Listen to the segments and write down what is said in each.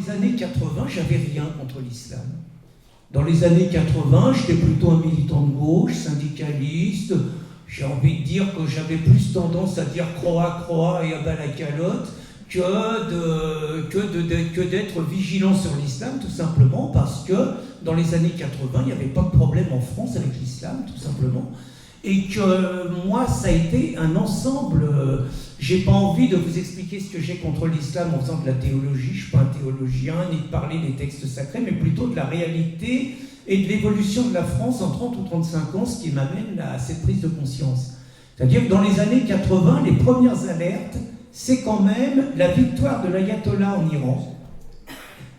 les années 80, j'avais rien contre l'islam. Dans les années 80, j'étais plutôt un militant de gauche, syndicaliste. J'ai envie de dire que j'avais plus tendance à dire croix et à bas la calotte que d'être vigilant sur l'islam, tout simplement parce que dans les années 80, il n'y avait pas de problème en France avec l'islam, tout simplement. Et que moi, ça a été un ensemble. J'ai pas envie de vous expliquer ce que j'ai contre l'islam en faisant de la théologie. Je suis pas un théologien, ni de parler des textes sacrés, mais plutôt de la réalité et de l'évolution de la France en 30 ou 35 ans, ce qui m'amène à cette prise de conscience. C'est-à-dire que dans les années 80, les premières alertes, c'est quand même la victoire de l'ayatollah en Iran.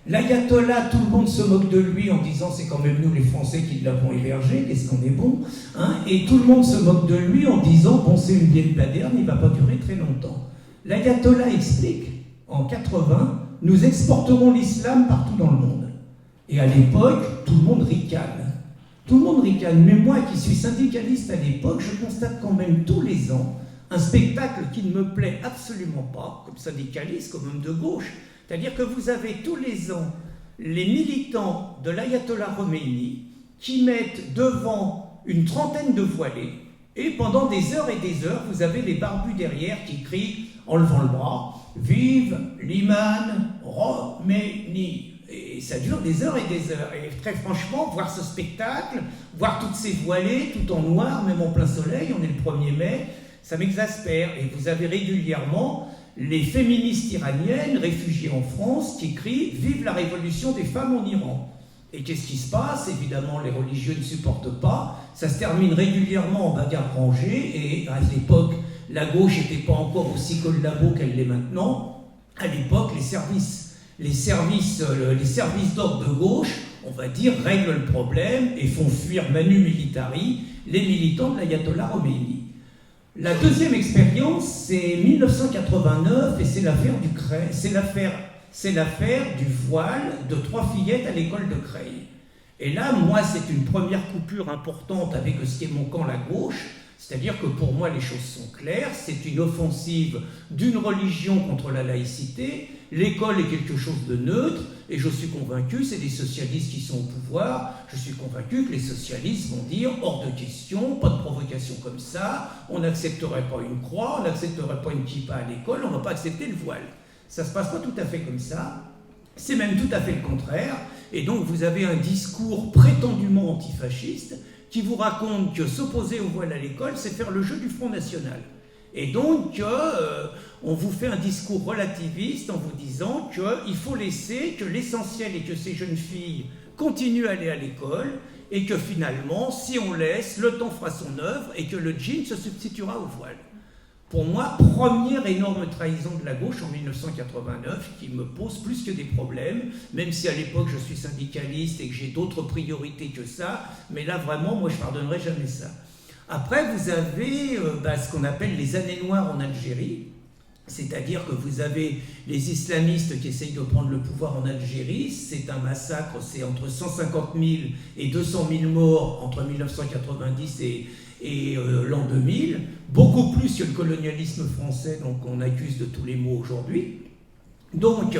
L'ayatollah, tout le monde se moque de lui en disant c'est quand même nous les Français qui l'avons hébergé, qu'est-ce qu'on est bon, hein, et tout le monde se moque de lui en disant bon c'est une vieille baderne, il ne va pas durer très longtemps. L'ayatollah explique en 80, nous exporterons l'islam partout dans le monde. Et à l'époque, tout le monde ricane. Tout le monde ricane, mais moi qui suis syndicaliste à l'époque, je constate quand même tous les ans un spectacle qui ne me plaît absolument pas, comme syndicaliste, comme homme de gauche. C'est-à-dire que vous avez tous les ans les militants de l'ayatollah Khomeini qui mettent devant une trentaine de voilés et pendant des heures et des heures, vous avez les barbus derrière qui crient en levant le bras « Vive l'imam Khomeini !» Et ça dure des heures et des heures. Et très franchement, voir ce spectacle, voir toutes ces voilées, tout en noir, même en plein soleil, on est le 1er mai, ça m'exaspère. Et vous avez régulièrement les féministes iraniennes réfugiées en France qui crient « Vive la révolution des femmes en Iran ». Et qu'est-ce qui se passe? Évidemment, les religieux ne supportent pas. Ça se termine régulièrement en bagarre rangée. Et à l'époque, la gauche n'était pas encore aussi collabo qu'elle l'est maintenant. À l'époque, les services d'ordre de gauche, on va dire, règlent le problème et font fuir manu militari les militants de l'ayatollah Khomeini. La deuxième expérience, c'est 1989 et c'est l'affaire du Creil. C'est l'affaire du voile de 3 fillettes à l'école de Creil. Et là, moi, c'est une première coupure importante avec ce qui est mon camp, la gauche. C'est-à-dire que pour moi, les choses sont claires. C'est une offensive d'une religion contre la laïcité. L'école est quelque chose de neutre. Et je suis convaincu, c'est des socialistes qui sont au pouvoir. Je suis convaincu que les socialistes vont dire hors de question, pas de provocation comme ça. On n'accepterait pas une croix, on n'accepterait pas une kippa à l'école, on ne va pas accepter le voile. Ça ne se passe pas tout à fait comme ça. C'est même tout à fait le contraire. Et donc vous avez un discours prétendument antifasciste qui vous raconte que s'opposer au voile à l'école, c'est faire le jeu du Front National. Et donc, on vous fait un discours relativiste en vous disant qu'il faut laisser que l'essentiel est que ces jeunes filles continuent à aller à l'école et que finalement, si on laisse, le temps fera son œuvre et que le jean se substituera au voile. Pour moi, première énorme trahison de la gauche en 1989 qui me pose plus que des problèmes, même si à l'époque je suis syndicaliste et que j'ai d'autres priorités que ça, mais là vraiment, moi je ne pardonnerai jamais ça. Après, vous avez ce qu'on appelle les années noires en Algérie, c'est-à-dire que vous avez les islamistes qui essayent de prendre le pouvoir en Algérie. C'est un massacre, c'est entre 150 000 et 200 000 morts entre 1990 et l'an 2000, beaucoup plus que le colonialisme français, donc on accuse de tous les maux aujourd'hui. Donc,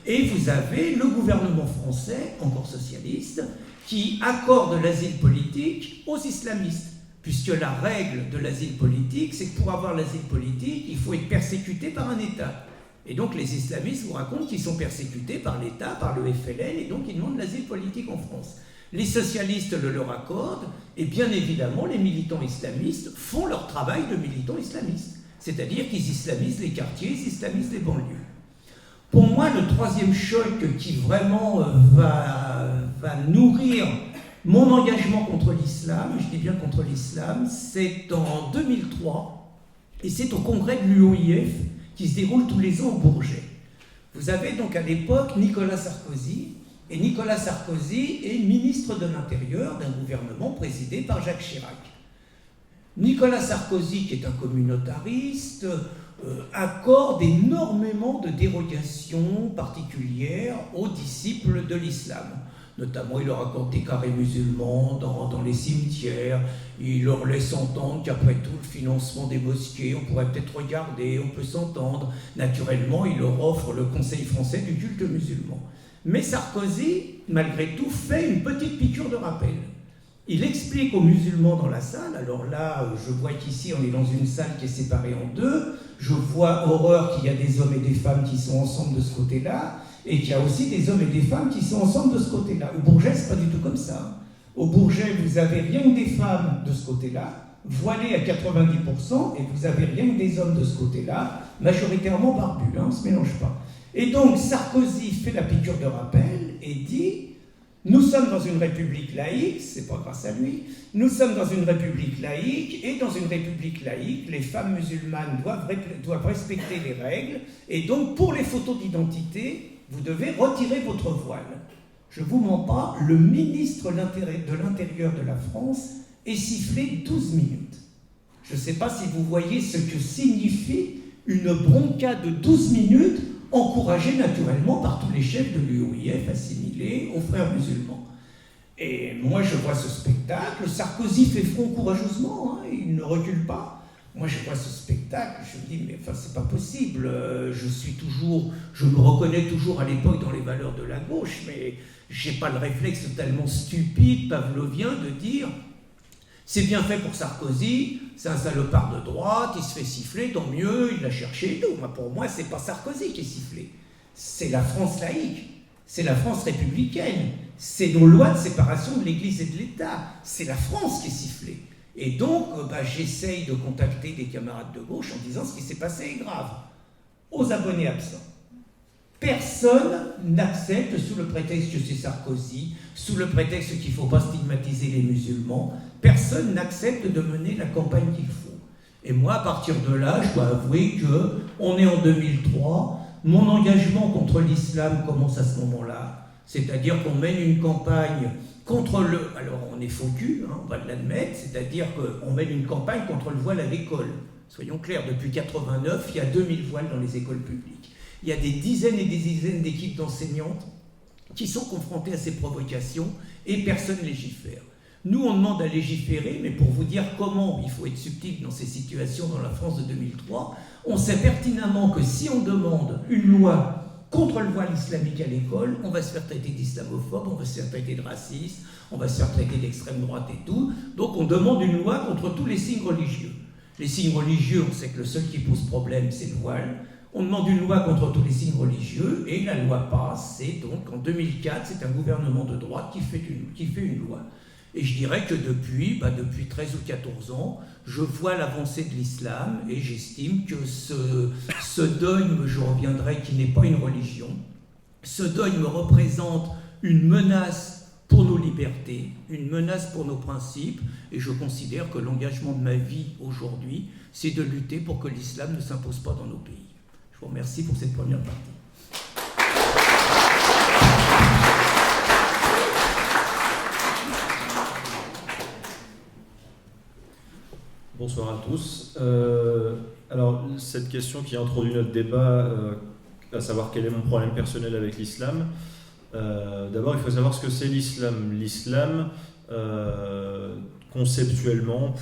et vous avez le gouvernement français, encore socialiste, qui accorde l'asile politique aux islamistes. Puisque la règle de l'asile politique, c'est que pour avoir l'asile politique, il faut être persécuté par un État. Et donc les islamistes vous racontent qu'ils sont persécutés par l'État, par le FLN, et donc ils demandent l'asile politique en France. Les socialistes le leur accordent, et bien évidemment, les militants islamistes font leur travail de militants islamistes. C'est-à-dire qu'ils islamisent les quartiers, ils islamisent les banlieues. Pour moi, le troisième choc qui vraiment va nourrir mon engagement contre l'islam, je dis bien contre l'islam, c'est en 2003, et c'est au congrès de l'UOIF qui se déroule tous les ans au Bourget. Vous avez donc à l'époque Nicolas Sarkozy, et Nicolas Sarkozy est ministre de l'Intérieur d'un gouvernement présidé par Jacques Chirac. Nicolas Sarkozy, qui est un communautariste, accorde énormément de dérogations particulières aux disciples de l'islam. Notamment, il leur raconte des carrés musulmans dans les cimetières. Il leur laisse entendre qu'après tout, le financement des mosquées, on pourrait peut-être regarder, on peut s'entendre. Naturellement, il leur offre le Conseil français du culte musulman. Mais Sarkozy, malgré tout, fait une petite piqûre de rappel. Il explique aux musulmans dans la salle, alors là, je vois qu'ici, on est dans une salle qui est séparée en deux. Je vois horreur qu'il y a des hommes et des femmes qui sont ensemble de ce côté-là, et qu'il y a aussi des hommes et des femmes qui sont ensemble de ce côté-là. Au Bourget, c'est pas du tout comme ça. Au Bourget, vous avez rien que des femmes de ce côté-là, voilées à 90%, et vous avez rien que des hommes de ce côté-là, majoritairement barbus, on ne se mélange pas. Et donc, Sarkozy fait la piqûre de rappel et dit « Nous sommes dans une république laïque, c'est pas grâce à lui, nous sommes dans une république laïque, et dans une république laïque, les femmes musulmanes doivent respecter les règles, et donc pour les photos d'identité, vous devez retirer votre voile. » Je ne vous mens pas, le ministre de l'Intérieur de la France est sifflé 12 minutes. Je ne sais pas si vous voyez ce que signifie une bronca de 12 minutes, encouragée naturellement par tous les chefs de l'UOIF assimilés aux frères musulmans. Et moi, je vois ce spectacle, Sarkozy fait front courageusement, il ne recule pas. Moi, je vois ce spectacle, je me dis, mais enfin, c'est pas possible, je me reconnais toujours à l'époque dans les valeurs de la gauche, mais j'ai pas le réflexe totalement stupide, pavlovien, de dire c'est bien fait pour Sarkozy, c'est un salopard de droite, il se fait siffler, tant mieux, il l'a cherché et tout. Pour moi, c'est pas Sarkozy qui est sifflé, c'est la France laïque, c'est la France républicaine, c'est nos lois de séparation de l'Église et de l'État, c'est la France qui est sifflée. Et donc, j'essaye de contacter des camarades de gauche en disant ce qui s'est passé est grave. Aux abonnés absents. Personne n'accepte, sous le prétexte que c'est Sarkozy, sous le prétexte qu'il ne faut pas stigmatiser les musulmans, personne n'accepte de mener la campagne qu'il faut. Et moi, à partir de là, je dois avouer qu'on est en 2003, mon engagement contre l'islam commence à ce moment-là, c'est-à-dire qu'on mène une campagne contre alors on est faux cul, on va l'admettre, c'est-à-dire qu'on mène une campagne contre le voile à l'école. Soyons clairs, depuis 89, il y a 2000 voiles dans les écoles publiques. Il y a des dizaines et des dizaines d'équipes d'enseignantes qui sont confrontées à ces provocations et personne ne légifère. Nous, on demande à légiférer, mais pour vous dire comment il faut être subtil dans ces situations dans la France de 2003, on sait pertinemment que si on demande une loi contre le voile islamique à l'école, on va se faire traiter d'islamophobe, on va se faire traiter de raciste, on va se faire traiter d'extrême droite et tout. Donc on demande une loi contre tous les signes religieux. Les signes religieux, on sait que le seul qui pose problème, c'est le voile. On demande une loi contre tous les signes religieux, et la loi passe, et donc en 2004, c'est un gouvernement de droite qui fait une loi. Et je dirais que depuis 13 ou 14 ans, je vois l'avancée de l'islam et j'estime que ce dogme, je reviendrai, qui n'est pas une religion, ce dogme représente une menace pour nos libertés, une menace pour nos principes, et je considère que l'engagement de ma vie aujourd'hui, c'est de lutter pour que l'islam ne s'impose pas dans nos pays. Je vous remercie pour cette première partie. Bonsoir à tous. Alors, cette question qui a introduit notre débat, à savoir quel est mon problème personnel avec l'islam, d'abord, il faut savoir ce que c'est l'islam. L'islam, conceptuellement,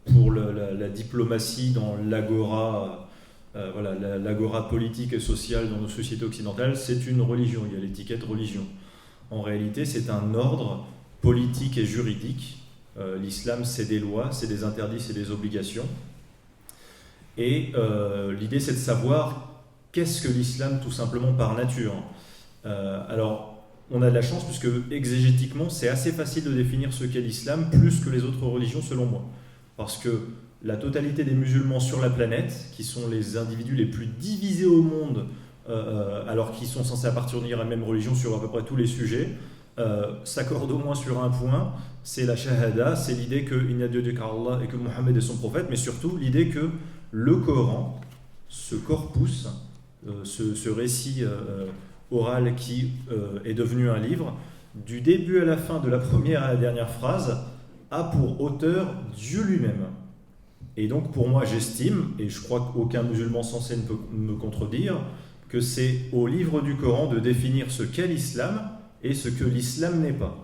pour la diplomatie dans l'agora, l'agora politique et sociale dans nos sociétés occidentales, c'est une religion. Il y a l'étiquette religion. En réalité, c'est un ordre politique et juridique. L'islam, c'est des lois, c'est des interdits, c'est des obligations. Et l'idée, c'est de savoir qu'est-ce que l'islam, tout simplement par nature. Alors, on a de la chance, puisque exégétiquement, c'est assez facile de définir ce qu'est l'islam, plus que les autres religions, selon moi. Parce que la totalité des musulmans sur la planète, qui sont les individus les plus divisés au monde, alors qu'ils sont censés appartenir à la même religion sur à peu près tous les sujets, s'accordent au moins sur un point, c'est la shahada, c'est l'idée qu'il n'y a Dieu qu'Allah et que Mohammed est son prophète, mais surtout l'idée que le Coran, ce corpus, ce récit oral qui est devenu un livre, du début à la fin, de la première à la dernière phrase, a pour auteur Dieu lui-même. Et donc pour moi, j'estime, et je crois qu'aucun musulman sensé ne peut me contredire, que c'est au livre du Coran de définir ce qu'est l'islam et ce que l'islam n'est pas.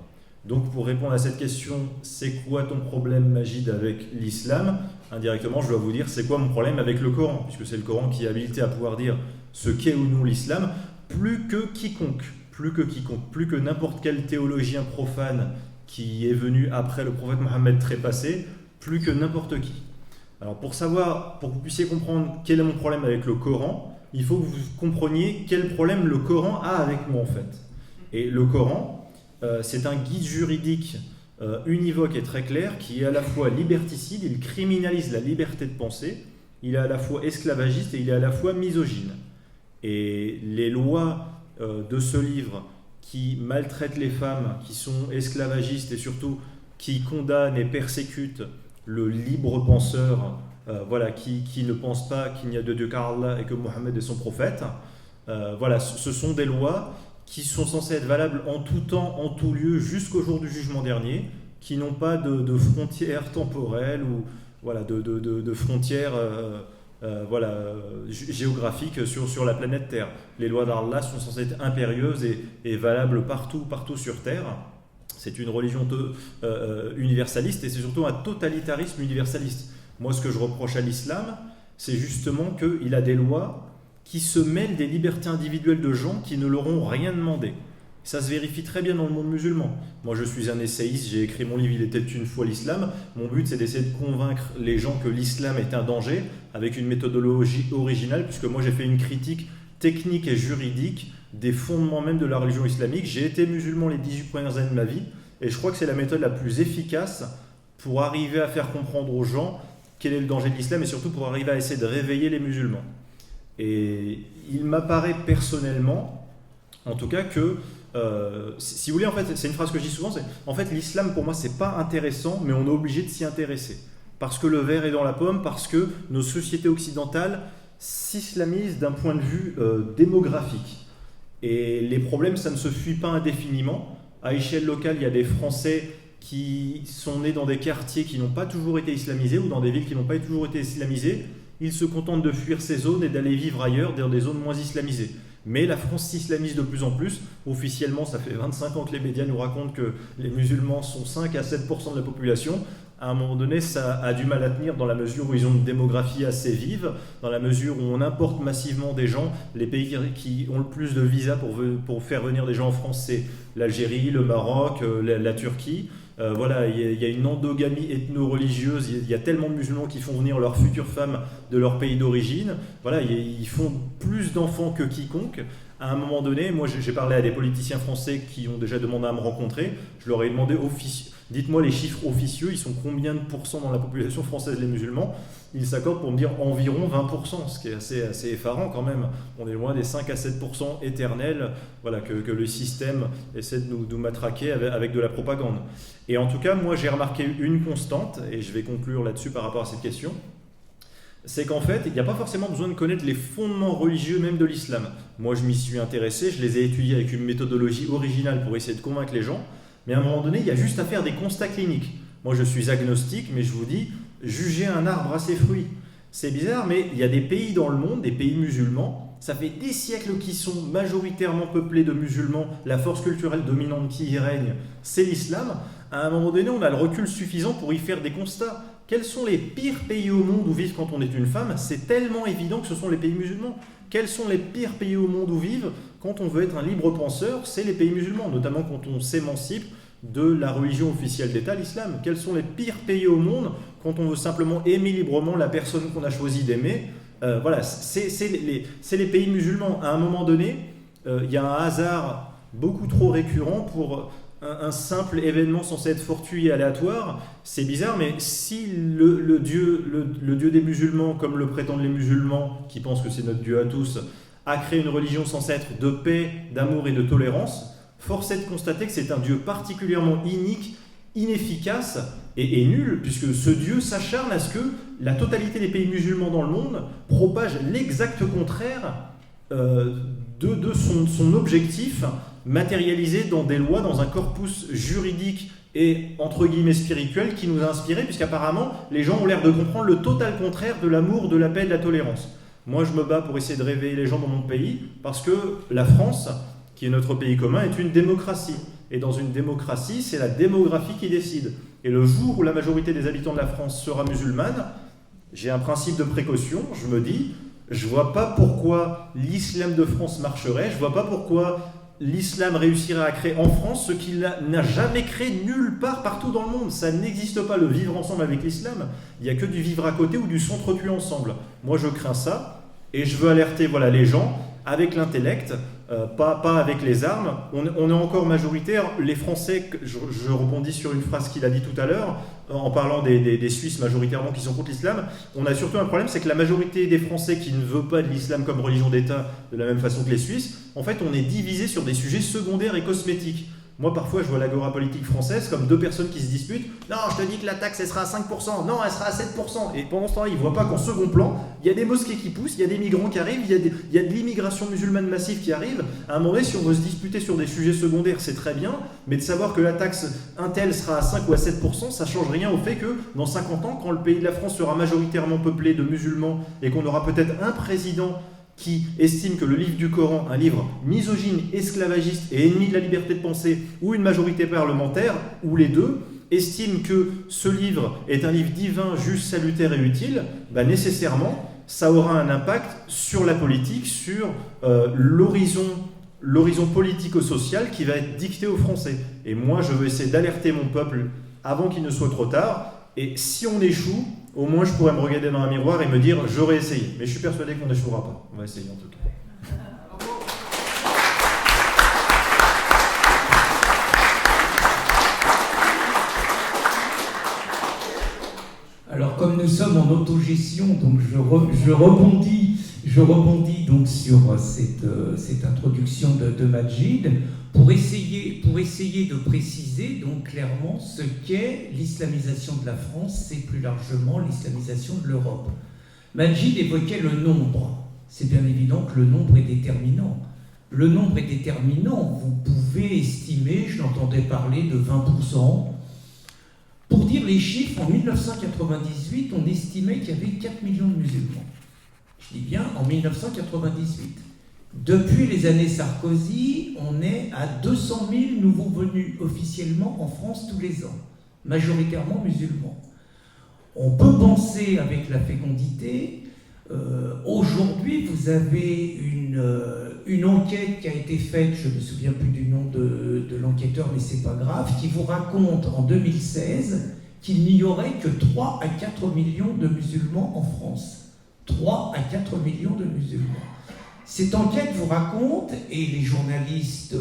Donc pour répondre à cette question, c'est quoi ton problème, Majid, avec l'islam? Indirectement, je dois vous dire, c'est quoi mon problème avec le Coran, puisque c'est le Coran qui est habilité à pouvoir dire ce qu'est ou non l'islam, plus que quiconque, plus que n'importe quel théologien profane qui est venu après le prophète Mohammed trépassé, plus que n'importe qui. Alors pour que vous puissiez comprendre quel est mon problème avec le Coran, il faut que vous compreniez quel problème le Coran a avec moi en fait. Et le Coran, c'est un guide juridique univoque et très clair qui est à la fois liberticide, il criminalise la liberté de penser, il est à la fois esclavagiste et il est à la fois misogyne. Et les lois de ce livre qui maltraitent les femmes, qui sont esclavagistes et surtout qui condamnent et persécutent le libre penseur, qui ne pense pas qu'il n'y a de Dieu qu'Allah et que Mohammed est son prophète, ce sont des lois qui sont censées être valables en tout temps, en tout lieu, jusqu'au jour du jugement dernier, qui n'ont pas de frontières temporelles ou de frontières géographiques sur la planète Terre. Les lois d'Allah sont censées être impérieuses et valables partout sur Terre. C'est une religion universaliste et c'est surtout un totalitarisme universaliste. Moi, ce que je reproche à l'islam, c'est justement qu'il a des lois qui se mêlent des libertés individuelles de gens qui ne leur ont rien demandé. Ça se vérifie très bien dans le monde musulman. Moi, je suis un essayiste, j'ai écrit mon livre « Il était une fois l'islam ». Mon but, c'est d'essayer de convaincre les gens que l'islam est un danger avec une méthodologie originale, puisque moi, j'ai fait une critique technique et juridique des fondements même de la religion islamique. J'ai été musulman les 18 premières années de ma vie, et je crois que c'est la méthode la plus efficace pour arriver à faire comprendre aux gens quel est le danger de l'islam, et surtout pour arriver à essayer de réveiller les musulmans. Et il m'apparaît personnellement, en tout cas, que si vous voulez, en fait, c'est une phrase que je dis souvent, c'est en fait l'islam pour moi c'est pas intéressant, mais on est obligé de s'y intéresser parce que le verre est dans la pomme, parce que nos sociétés occidentales s'islamisent d'un point de vue démographique. Et les problèmes, ça ne se fuit pas indéfiniment. À échelle locale, il y a des Français qui sont nés dans des quartiers qui n'ont pas toujours été islamisés ou dans des villes qui n'ont pas toujours été islamisées. Ils se contentent de fuir ces zones et d'aller vivre ailleurs, dans des zones moins islamisées. Mais la France s'islamise de plus en plus. Officiellement, ça fait 25 ans que les médias nous racontent que les musulmans sont 5 à 7% de la population. À un moment donné, ça a du mal à tenir dans la mesure où ils ont une démographie assez vive, dans la mesure où on importe massivement des gens. Les pays qui ont le plus de visas pour faire venir des gens en France, c'est l'Algérie, le Maroc, la Turquie. Il y a une endogamie ethno-religieuse, il y a tellement de musulmans qui font venir leurs futures femmes de leur pays d'origine. Ils font plus d'enfants que quiconque. À un moment donné, moi j'ai parlé à des politiciens français qui ont déjà demandé à me rencontrer. Je leur ai demandé, dites-moi les chiffres officieux, ils sont combien de pourcents dans la population française les musulmans? Ils s'accordent pour me dire environ 20%, ce qui est assez effarant quand même. On est loin des 5 à 7% éternels que le système essaie de nous matraquer avec de la propagande. Et en tout cas, moi j'ai remarqué une constante, et je vais conclure là-dessus par rapport à cette question, c'est qu'en fait, il n'y a pas forcément besoin de connaître les fondements religieux même de l'islam. Moi je m'y suis intéressé, je les ai étudiés avec une méthodologie originale pour essayer de convaincre les gens, mais à un moment donné, il y a juste à faire des constats cliniques. Moi je suis agnostique, mais je vous dis, jugez un arbre à ses fruits. C'est bizarre, mais il y a des pays dans le monde, des pays musulmans, ça fait des siècles qu'ils sont majoritairement peuplés de musulmans, la force culturelle dominante qui y règne, c'est l'islam. À un moment donné, on a le recul suffisant pour y faire des constats. Quels sont les pires pays au monde où vivre quand on est une femme? C'est tellement évident que ce sont les pays musulmans. Quels sont les pires pays au monde où vivre quand on veut être un libre penseur? C'est les pays musulmans, notamment quand on s'émancipe de la religion officielle d'État, l'islam. Quels sont les pires pays au monde quand on veut simplement aimer librement la personne qu'on a choisi d'aimer? C'est les pays musulmans. À un moment donné, il y a un hasard beaucoup trop récurrent pour un simple événement censé être fortuit et aléatoire. C'est bizarre, mais si le Dieu des musulmans, comme le prétendent les musulmans, qui pensent que c'est notre Dieu à tous, a créé une religion censée être de paix, d'amour et de tolérance, force est de constater que c'est un Dieu particulièrement inique, inefficace et nul, puisque ce Dieu s'acharne à ce que la totalité des pays musulmans dans le monde propage l'exact contraire de son objectif matérialisé dans des lois, dans un corpus juridique et entre guillemets spirituel qui nous a inspirés, puisqu'apparemment les gens ont l'air de comprendre le total contraire de l'amour, de la paix et de la tolérance. Moi je me bats pour essayer de réveiller les gens dans mon pays, parce que la France, qui est notre pays commun, est une démocratie. Et dans une démocratie, c'est la démographie qui décide. Et le jour où la majorité des habitants de la France sera musulmane, j'ai un principe de précaution, je me dis, je ne vois pas pourquoi l'islam de France marcherait, je ne vois pas pourquoi l'islam réussirait à créer en France ce qu'il n'a jamais créé nulle part partout dans le monde. Ça n'existe pas, le vivre ensemble avec l'islam. Il n'y a que du vivre à côté ou du s'entretuer ensemble. Moi, je crains ça et je veux alerter les gens avec l'intellect, pas avec les armes. On est encore majoritaire. Les Français, je rebondis sur une phrase qu'il a dit tout à l'heure, en parlant des Suisses majoritairement qui sont contre l'islam. On a surtout un problème, c'est que la majorité des Français qui ne veut pas de l'islam comme religion d'État, de la même façon que les Suisses, en fait, on est divisé sur des sujets secondaires et cosmétiques. Moi, parfois, je vois l'agora politique française comme deux personnes qui se disputent. Non, je te dis que la taxe, elle sera à 5%. Non, elle sera à 7%. Et pendant ce temps-là, ils ne voient pas qu'en second plan, il y a des mosquées qui poussent, il y a des migrants qui arrivent, il y a de l'immigration musulmane massive qui arrive. À un moment donné, si on veut se disputer sur des sujets secondaires, c'est très bien. Mais de savoir que la taxe Intel sera à 5 ou à 7%, ça ne change rien au fait que dans 50 ans, quand le pays de la France sera majoritairement peuplé de musulmans et qu'on aura peut-être un président qui estime que le livre du Coran, un livre misogyne, esclavagiste et ennemi de la liberté de penser, ou une majorité parlementaire, ou les deux, estime que ce livre est un livre divin, juste, salutaire et utile, nécessairement, ça aura un impact sur la politique, sur l'horizon politico-social qui va être dicté aux Français. Et moi, je veux essayer d'alerter mon peuple avant qu'il ne soit trop tard. Et si on échoue, au moins je pourrais me regarder dans un miroir et me dire j'aurais essayé. Mais je suis persuadé qu'on n'échouera pas. On va essayer en tout cas. Alors comme nous sommes en autogestion, donc je rebondis donc sur cette introduction de Majid pour essayer de préciser donc clairement ce qu'est l'islamisation de la France et plus largement l'islamisation de l'Europe. Majid évoquait le nombre. C'est bien évident que le nombre est déterminant. Le nombre est déterminant. Vous pouvez estimer, je l'entendais parler de 20%. Pour dire les chiffres, en 1998, on estimait qu'il y avait 4 millions de musulmans. Je dis bien en 1998. Depuis les années Sarkozy, on est à 200 000 nouveaux venus officiellement en France tous les ans, majoritairement musulmans. On peut penser avec la fécondité. Aujourd'hui, vous avez une enquête qui a été faite, je ne me souviens plus du nom de l'enquêteur, mais c'est pas grave, qui vous raconte en 2016 qu'il n'y aurait que 3 à 4 millions de musulmans en France. 3 à 4 millions de musulmans. Cette enquête vous raconte, et les journalistes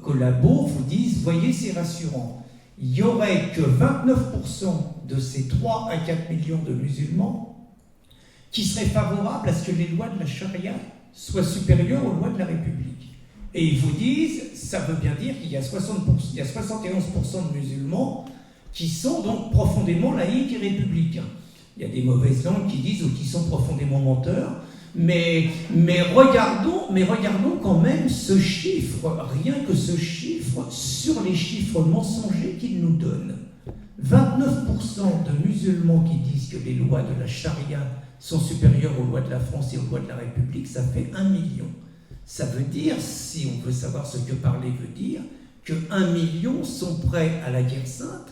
collabos vous disent, voyez, c'est rassurant. Il n'y aurait que 29% de ces 3 à 4 millions de musulmans qui seraient favorables à ce que les lois de la charia soient supérieures aux lois de la République. Et ils vous disent, ça veut bien dire qu'il y a 71% de musulmans qui sont donc profondément laïcs et républicains. Il y a des mauvaises langues qui disent ou qui sont profondément menteurs, mais regardons quand même ce chiffre, rien que ce chiffre, sur les chiffres mensongers qu'il nous donne. 29% de musulmans qui disent que les lois de la charia sont supérieures aux lois de la France et aux lois de la République, ça fait 1 million. Ça veut dire, si on veut savoir ce que parler veut dire, que 1 million sont prêts à la guerre sainte,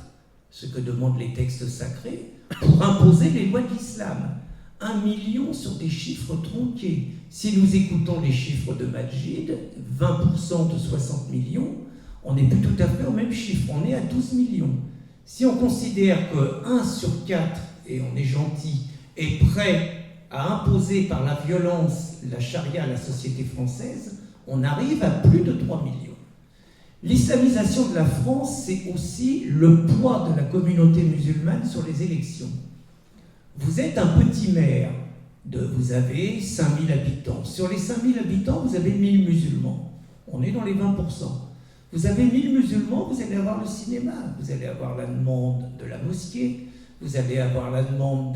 ce que demandent les textes sacrés, pour imposer les lois de l'islam. 1 million sur des chiffres tronqués. Si nous écoutons les chiffres de Majid, 20% de 60 millions, on n'est plus tout à fait au même chiffre, on est à 12 millions. Si on considère que 1 sur 4, et on est gentil, est prêt à imposer par la violence la charia à la société française, on arrive à plus de 3 millions. L'islamisation de la France, c'est aussi le poids de la communauté musulmane sur les élections. Vous êtes un petit maire, vous avez 5000 habitants. Sur les 5000 habitants, vous avez 1000 musulmans. On est dans les 20%. Vous avez 1000 musulmans, vous allez avoir le cinéma, vous allez avoir la demande de la mosquée, vous allez avoir la demande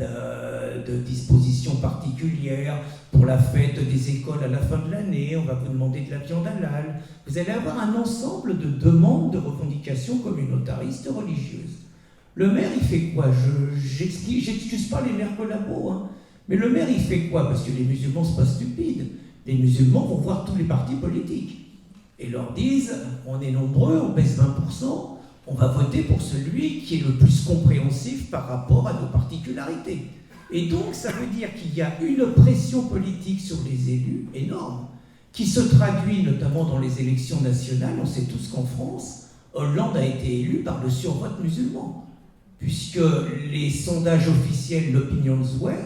de dispositions particulières pour la fête des écoles à la fin de l'année, on va vous demander de la viande halal. Vous allez avoir un ensemble de demandes, de revendications communautaristes religieuses. Le maire, il fait quoi? J'excuse pas les maires collabos, hein. Mais le maire, il fait quoi? Parce que les musulmans ne sont pas stupides. Les musulmans vont voir tous les partis politiques. et leur disent on est nombreux, on pèse 20%, on va voter pour celui qui est le plus compréhensif par rapport à nos particularités. Et donc ça veut dire qu'il y a une pression politique sur les élus énorme, qui se traduit notamment dans les élections nationales. On sait tous qu'en France, Hollande a été élu par le survote musulman, puisque les sondages officiels, l'Opinionway,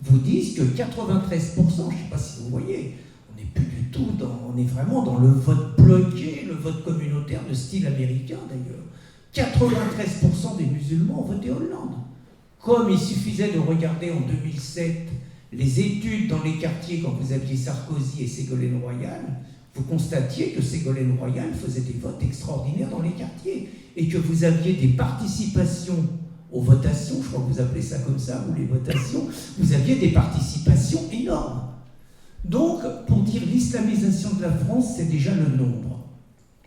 vous disent que 93%, je ne sais pas si vous voyez, on n'est plus du tout on est vraiment dans le vote bloqué, le vote communautaire de style américain d'ailleurs. 93% des musulmans ont voté Hollande. Comme il suffisait de regarder en 2007 les études dans les quartiers quand vous aviez Sarkozy et Ségolène Royal, vous constatiez que Ségolène Royal faisait des votes extraordinaires dans les quartiers et que vous aviez des participations aux votations, je crois que vous appelez ça comme ça, ou les votations, vous aviez des participations énormes. Donc, pour dire l'islamisation de la France, c'est déjà le nombre.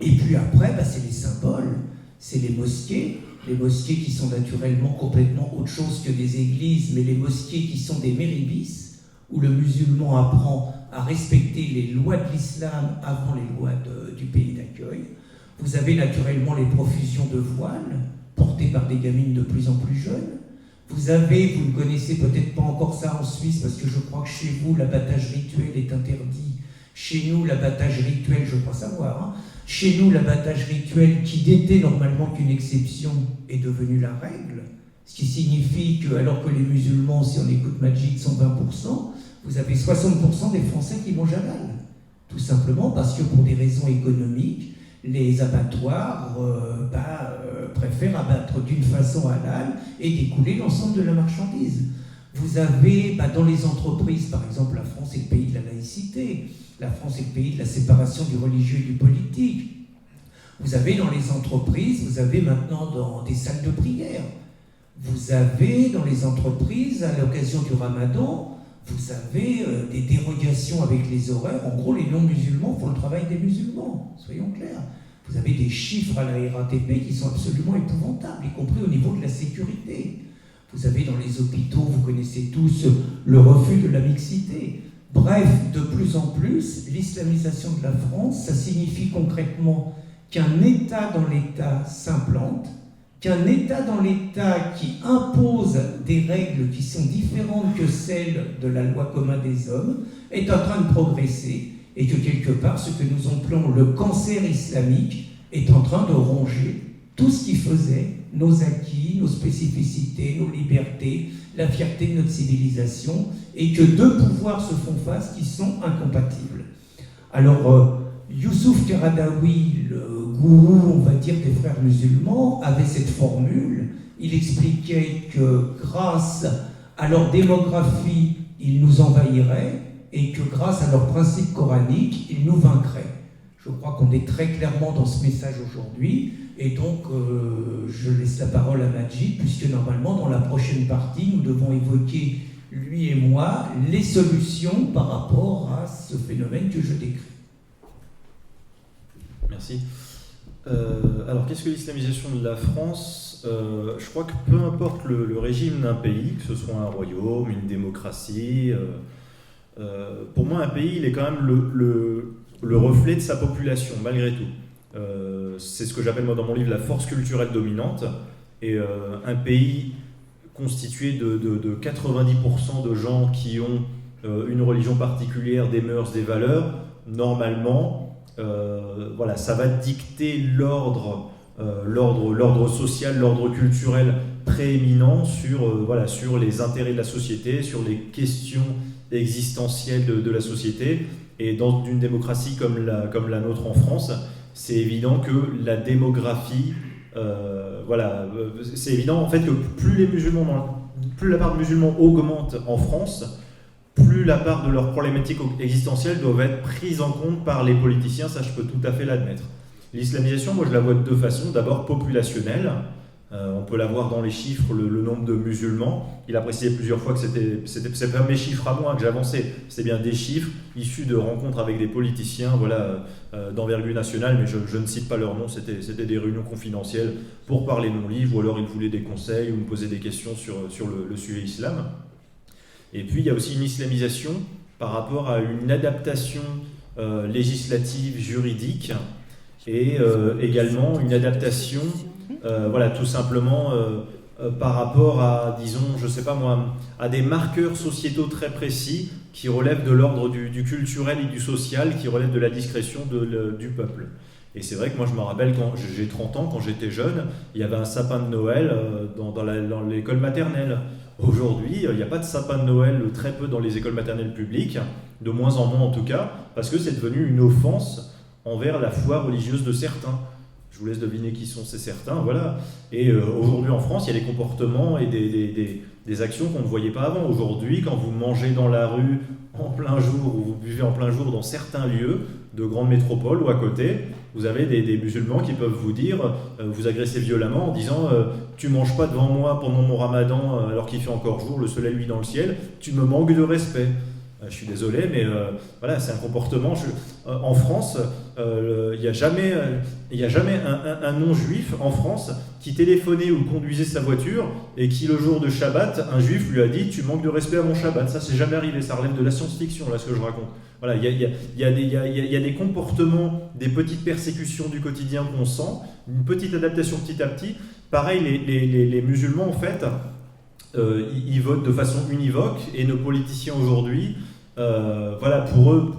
Et puis après, c'est les symboles, c'est les mosquées qui sont naturellement complètement autre chose que des églises, mais les mosquées qui sont des méribis, où le musulman apprend à respecter les lois de l'islam avant les lois du pays d'accueil. Vous avez naturellement les profusions de voiles, portées par des gamines de plus en plus jeunes. Vous ne connaissez peut-être pas encore ça en Suisse, parce que je crois que chez vous, l'abattage rituel est interdit. Chez nous, l'abattage rituel, je crois savoir, chez nous, l'abattage rituel, qui n'était normalement qu'une exception, est devenu la règle. Ce qui signifie que, alors que les musulmans, si on écoute Majid, sont 20%, vous avez 60% des Français qui mangent halal. Tout simplement parce que pour des raisons économiques, les abattoirs préfèrent abattre d'une façon halal et découler l'ensemble de la marchandise. Vous avez dans les entreprises, par exemple, la France est le pays de la laïcité, la France est le pays de la séparation du religieux et du politique. Vous avez dans les entreprises, vous avez maintenant dans des salles de prière, vous avez dans les entreprises, à l'occasion du Ramadan, vous avez des dérogations avec les horaires. En gros, les non-musulmans font le travail des musulmans, soyons clairs. Vous avez des chiffres à la RATP qui sont absolument épouvantables, y compris au niveau de la sécurité. Vous avez dans les hôpitaux, vous connaissez tous le refus de la mixité. Bref, de plus en plus, l'islamisation de la France, ça signifie concrètement qu'un État dans l'État s'implante, qu'un État dans l'État qui impose des règles qui sont différentes que celles de la loi commune des hommes est en train de progresser et que quelque part, ce que nous appelons le cancer islamique est en train de ronger tout ce qui faisait nos acquis, nos spécificités, nos libertés, la fierté de notre civilisation, et que deux pouvoirs se font face qui sont incompatibles. Alors, Youssouf Qaradawi, le gourou, on va dire, des frères musulmans, avait cette formule. Il expliquait que grâce à leur démographie, ils nous envahiraient, et que grâce à leurs principes coraniques, ils nous vaincraient. Je crois qu'on est très clairement dans ce message aujourd'hui, et donc je laisse la parole à Majid, puisque normalement, dans la prochaine partie, nous devons évoquer, lui et moi, les solutions par rapport à ce phénomène que je décris. Merci. Alors, qu'est-ce que l'islamisation de la France ? Je crois que peu importe le régime d'un pays, que ce soit un royaume, une démocratie, pour moi, un pays, il est quand même le reflet de sa population, malgré tout. C'est ce que j'appelle, moi, dans mon livre, la force culturelle dominante. Et un pays constitué de 90% de gens qui ont une religion particulière, des mœurs, des valeurs, normalement, ça va dicter l'ordre social, l'ordre culturel prééminent sur les intérêts de la société, sur les questions existentielles de la société. Et dans une démocratie comme la nôtre en France, c'est évident que la démographie, c'est évident en fait que plus la part de musulmans augmente en France, plus la part de leurs problématiques existentielles doivent être prises en compte par les politiciens, ça je peux tout à fait l'admettre. L'islamisation, moi je la vois de deux façons. D'abord populationnelle, on peut la voir dans les chiffres, le nombre de musulmans. Il a précisé plusieurs fois que c'est pas mes chiffres à moi que j'avançais, c'est bien des chiffres issus de rencontres avec des politiciens d'envergure nationale, mais je ne cite pas leur nom, c'était des réunions confidentielles pour parler de mon livre, ou alors ils voulaient des conseils ou me poser des questions sur le sujet islam. Et puis il y a aussi une islamisation par rapport à une adaptation législative, juridique, et également une adaptation, voilà, tout simplement par rapport à, disons, je sais pas moi, à des marqueurs sociétaux très précis qui relèvent de l'ordre du culturel et du social, qui relèvent de la discrétion du peuple. Et c'est vrai que moi je me rappelle quand j'ai 30 ans, quand j'étais jeune, il y avait un sapin de Noël dans l'école maternelle. Aujourd'hui, il n'y a pas de sapin de Noël, très peu dans les écoles maternelles publiques, de moins en moins en tout cas, parce que c'est devenu une offense envers la foi religieuse de certains. Je vous laisse deviner qui sont ces certains, voilà. Et aujourd'hui en France, il y a des comportements et des actions qu'on ne voyait pas avant. Aujourd'hui, quand vous mangez dans la rue en plein jour ou vous buvez en plein jour dans certains lieux de grandes métropoles ou à côté, vous avez des musulmans qui peuvent vous dire, vous agresser violemment en disant tu manges pas devant moi pendant mon ramadan alors qu'il fait encore jour, le soleil luit dans le ciel, tu me manques de respect. Je suis désolé, mais voilà, c'est un comportement. En France, il n'y a jamais un non-juif en France qui téléphonait ou conduisait sa voiture et qui, le jour de Shabbat, un juif lui a dit « tu manques de respect à mon Shabbat ». Ça, c'est jamais arrivé, ça relève de la science-fiction, là, ce que je raconte. Voilà, il y a des comportements, des petites persécutions du quotidien qu'on sent, une petite adaptation petit à petit. Pareil, les musulmans, en fait, ils votent de façon univoque, et nos politiciens aujourd'hui, voilà, pour eux,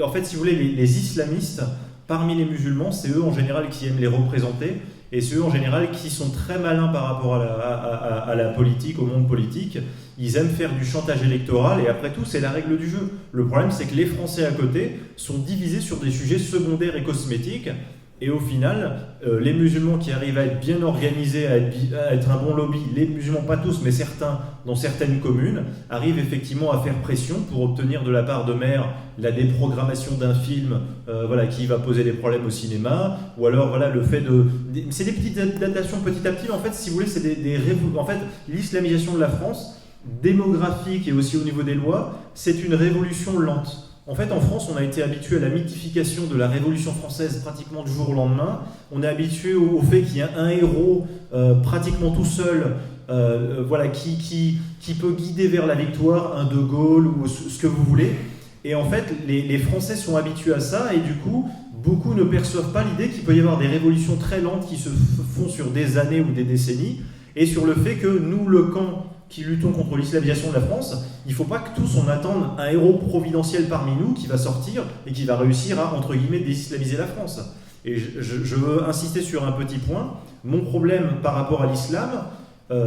en fait, si vous voulez, les islamistes, parmi les musulmans, c'est eux en général qui aiment les représenter, et c'est eux en général qui sont très malins par rapport à la politique, au monde politique. Ils aiment faire du chantage électoral, et après tout, c'est la règle du jeu. Le problème, c'est que les Français à côté sont divisés sur des sujets secondaires et cosmétiques. Et au final, les musulmans qui arrivent à être bien organisés, à être un bon lobby, les musulmans, pas tous, mais certains, dans certaines communes, arrivent effectivement à faire pression pour obtenir de la part de maires la déprogrammation d'un film voilà, qui va poser des problèmes au cinéma, ou alors voilà, le fait de... C'est des petites adaptations petit à petit, mais en fait, si vous voulez, c'est en fait, l'islamisation de la France, démographique et aussi au niveau des lois, c'est une révolution lente. En fait, en France, on a été habitué à la mythification de la Révolution française pratiquement du jour au lendemain. On est habitué au fait qu'il y a un héros pratiquement tout seul voilà, qui peut guider vers la victoire, un De Gaulle ou ce que vous voulez. Et en fait, les Français sont habitués à ça, et du coup, beaucoup ne perçoivent pas l'idée qu'il peut y avoir des révolutions très lentes qui se font sur des années ou des décennies, et sur le fait que nous, le camp qui luttons contre l'islamisation de la France, il ne faut pas que tous on attende un héros providentiel parmi nous qui va sortir et qui va réussir à, entre guillemets, désislamiser la France. Et je veux insister sur un petit point. Mon problème par rapport à l'islam,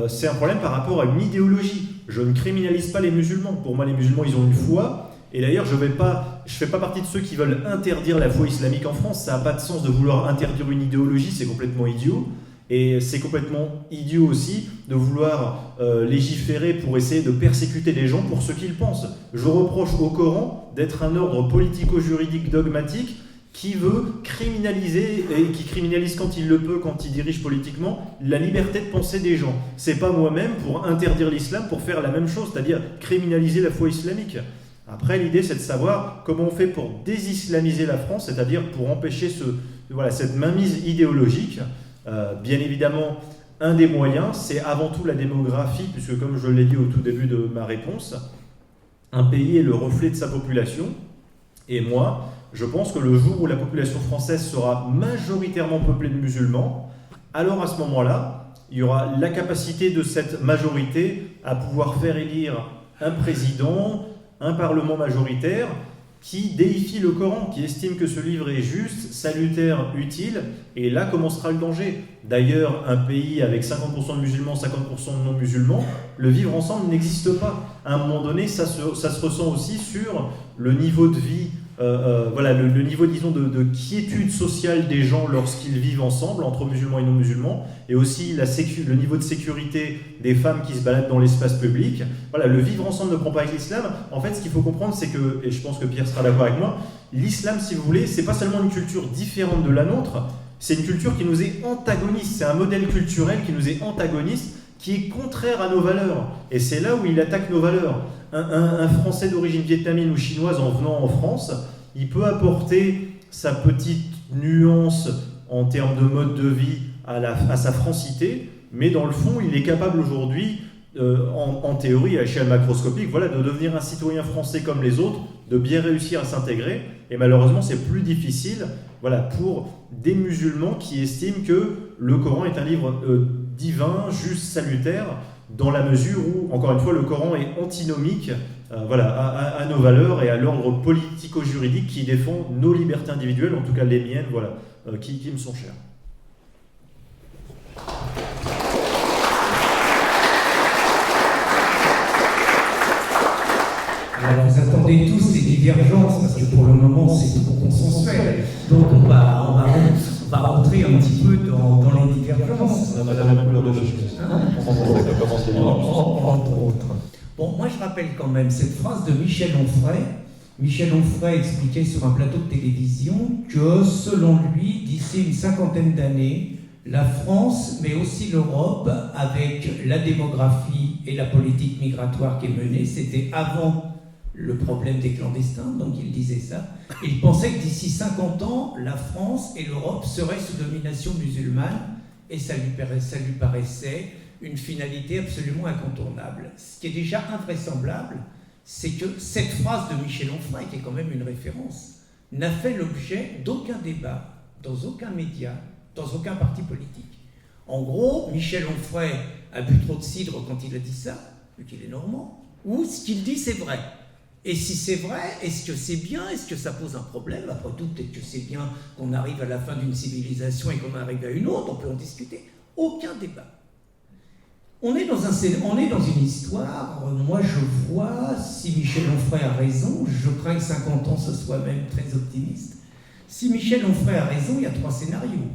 c'est un problème par rapport à une idéologie. Je ne criminalise pas les musulmans. Pour moi, les musulmans, ils ont une foi. Et d'ailleurs, je fais pas partie de ceux qui veulent interdire la foi islamique en France. Ça n'a pas de sens de vouloir interdire une idéologie, c'est complètement idiot. Et c'est complètement idiot aussi de vouloir légiférer pour essayer de persécuter les gens pour ce qu'ils pensent. Je reproche au Coran d'être un ordre politico-juridique dogmatique qui veut criminaliser, et qui criminalise quand il le peut, quand il dirige politiquement, la liberté de penser des gens. C'est pas moi-même pour interdire l'islam pour faire la même chose, c'est-à-dire criminaliser la foi islamique. Après, l'idée, c'est de savoir comment on fait pour désislamiser la France, c'est-à-dire pour empêcher cette mainmise idéologique. Bien évidemment, un des moyens, c'est avant tout la démographie, puisque comme je l'ai dit au tout début de ma réponse, un pays est le reflet de sa population. Et moi, je pense que le jour où la population française sera majoritairement peuplée de musulmans, alors à ce moment-là, il y aura la capacité de cette majorité à pouvoir faire élire un président, un parlement majoritaire, qui déifie le Coran, qui estime que ce livre est juste, salutaire, utile, et là commencera le danger. D'ailleurs, un pays avec 50% de musulmans, 50% de non-musulmans, le vivre ensemble n'existe pas. À un moment donné, ça se ressent aussi sur le niveau de vie, voilà, le niveau, disons, de quiétude sociale des gens lorsqu'ils vivent ensemble, entre musulmans et non-musulmans, et aussi le niveau de sécurité des femmes qui se baladent dans l'espace public. Voilà, le vivre ensemble ne prend pas avec l'islam. En fait, ce qu'il faut comprendre, c'est que, et je pense que Pierre sera d'accord avec moi, l'islam, si vous voulez, c'est pas seulement une culture différente de la nôtre, c'est une culture qui nous est antagoniste, c'est un modèle culturel qui nous est antagoniste, qui est contraire à nos valeurs. Et c'est là où il attaque nos valeurs. Un Français d'origine vietnamienne ou chinoise en venant en France, il peut apporter sa petite nuance en termes de mode de vie à sa francité, mais dans le fond, il est capable aujourd'hui, en théorie, à échelle macroscopique, voilà, de devenir un citoyen français comme les autres, de bien réussir à s'intégrer. Et malheureusement, c'est plus difficile pour des musulmans qui estiment que le Coran est un livre divin, juste, salutaire, dans la mesure où, encore une fois, le Coran est antinomique à nos valeurs et à l'ordre politico-juridique qui défend nos libertés individuelles, en tout cas les miennes, qui me sont chères. Alors vous attendez tous ces divergences, parce que pour le moment c'est tout consensuel. Donc on va rentrer un petit peu dans les divergences. On a la même couleur de chemise. Entre autres. Bon, moi je rappelle quand même cette phrase de Michel Onfray. Michel Onfray expliquait sur un plateau de télévision que selon lui, d'ici une 50aine d'années, la France, mais aussi l'Europe, avec la démographie et la politique migratoire qui est menée, c'était avant le problème des clandestins, donc il disait ça. Il pensait que d'ici 50 ans, la France et l'Europe seraient sous domination musulmane, et ça lui paraissait une finalité absolument incontournable. Ce qui est déjà invraisemblable, c'est que cette phrase de Michel Onfray, qui est quand même une référence, n'a fait l'objet d'aucun débat, dans aucun média, dans aucun parti politique. En gros, Michel Onfray a bu trop de cidre quand il a dit ça, vu qu'il est normand, ou ce qu'il dit c'est vrai. Et si c'est vrai, est-ce que c'est bien? Est-ce que ça pose un problème? Après tout, peut-être que c'est bien qu'on arrive à la fin d'une civilisation et qu'on arrive à une autre, on peut en discuter. Aucun débat. On est dans une histoire, moi je vois, si Michel Onfray a raison, je crains que 50 ans ce soit même très optimiste. Si Michel Onfray a raison, il y a 3 scénarios.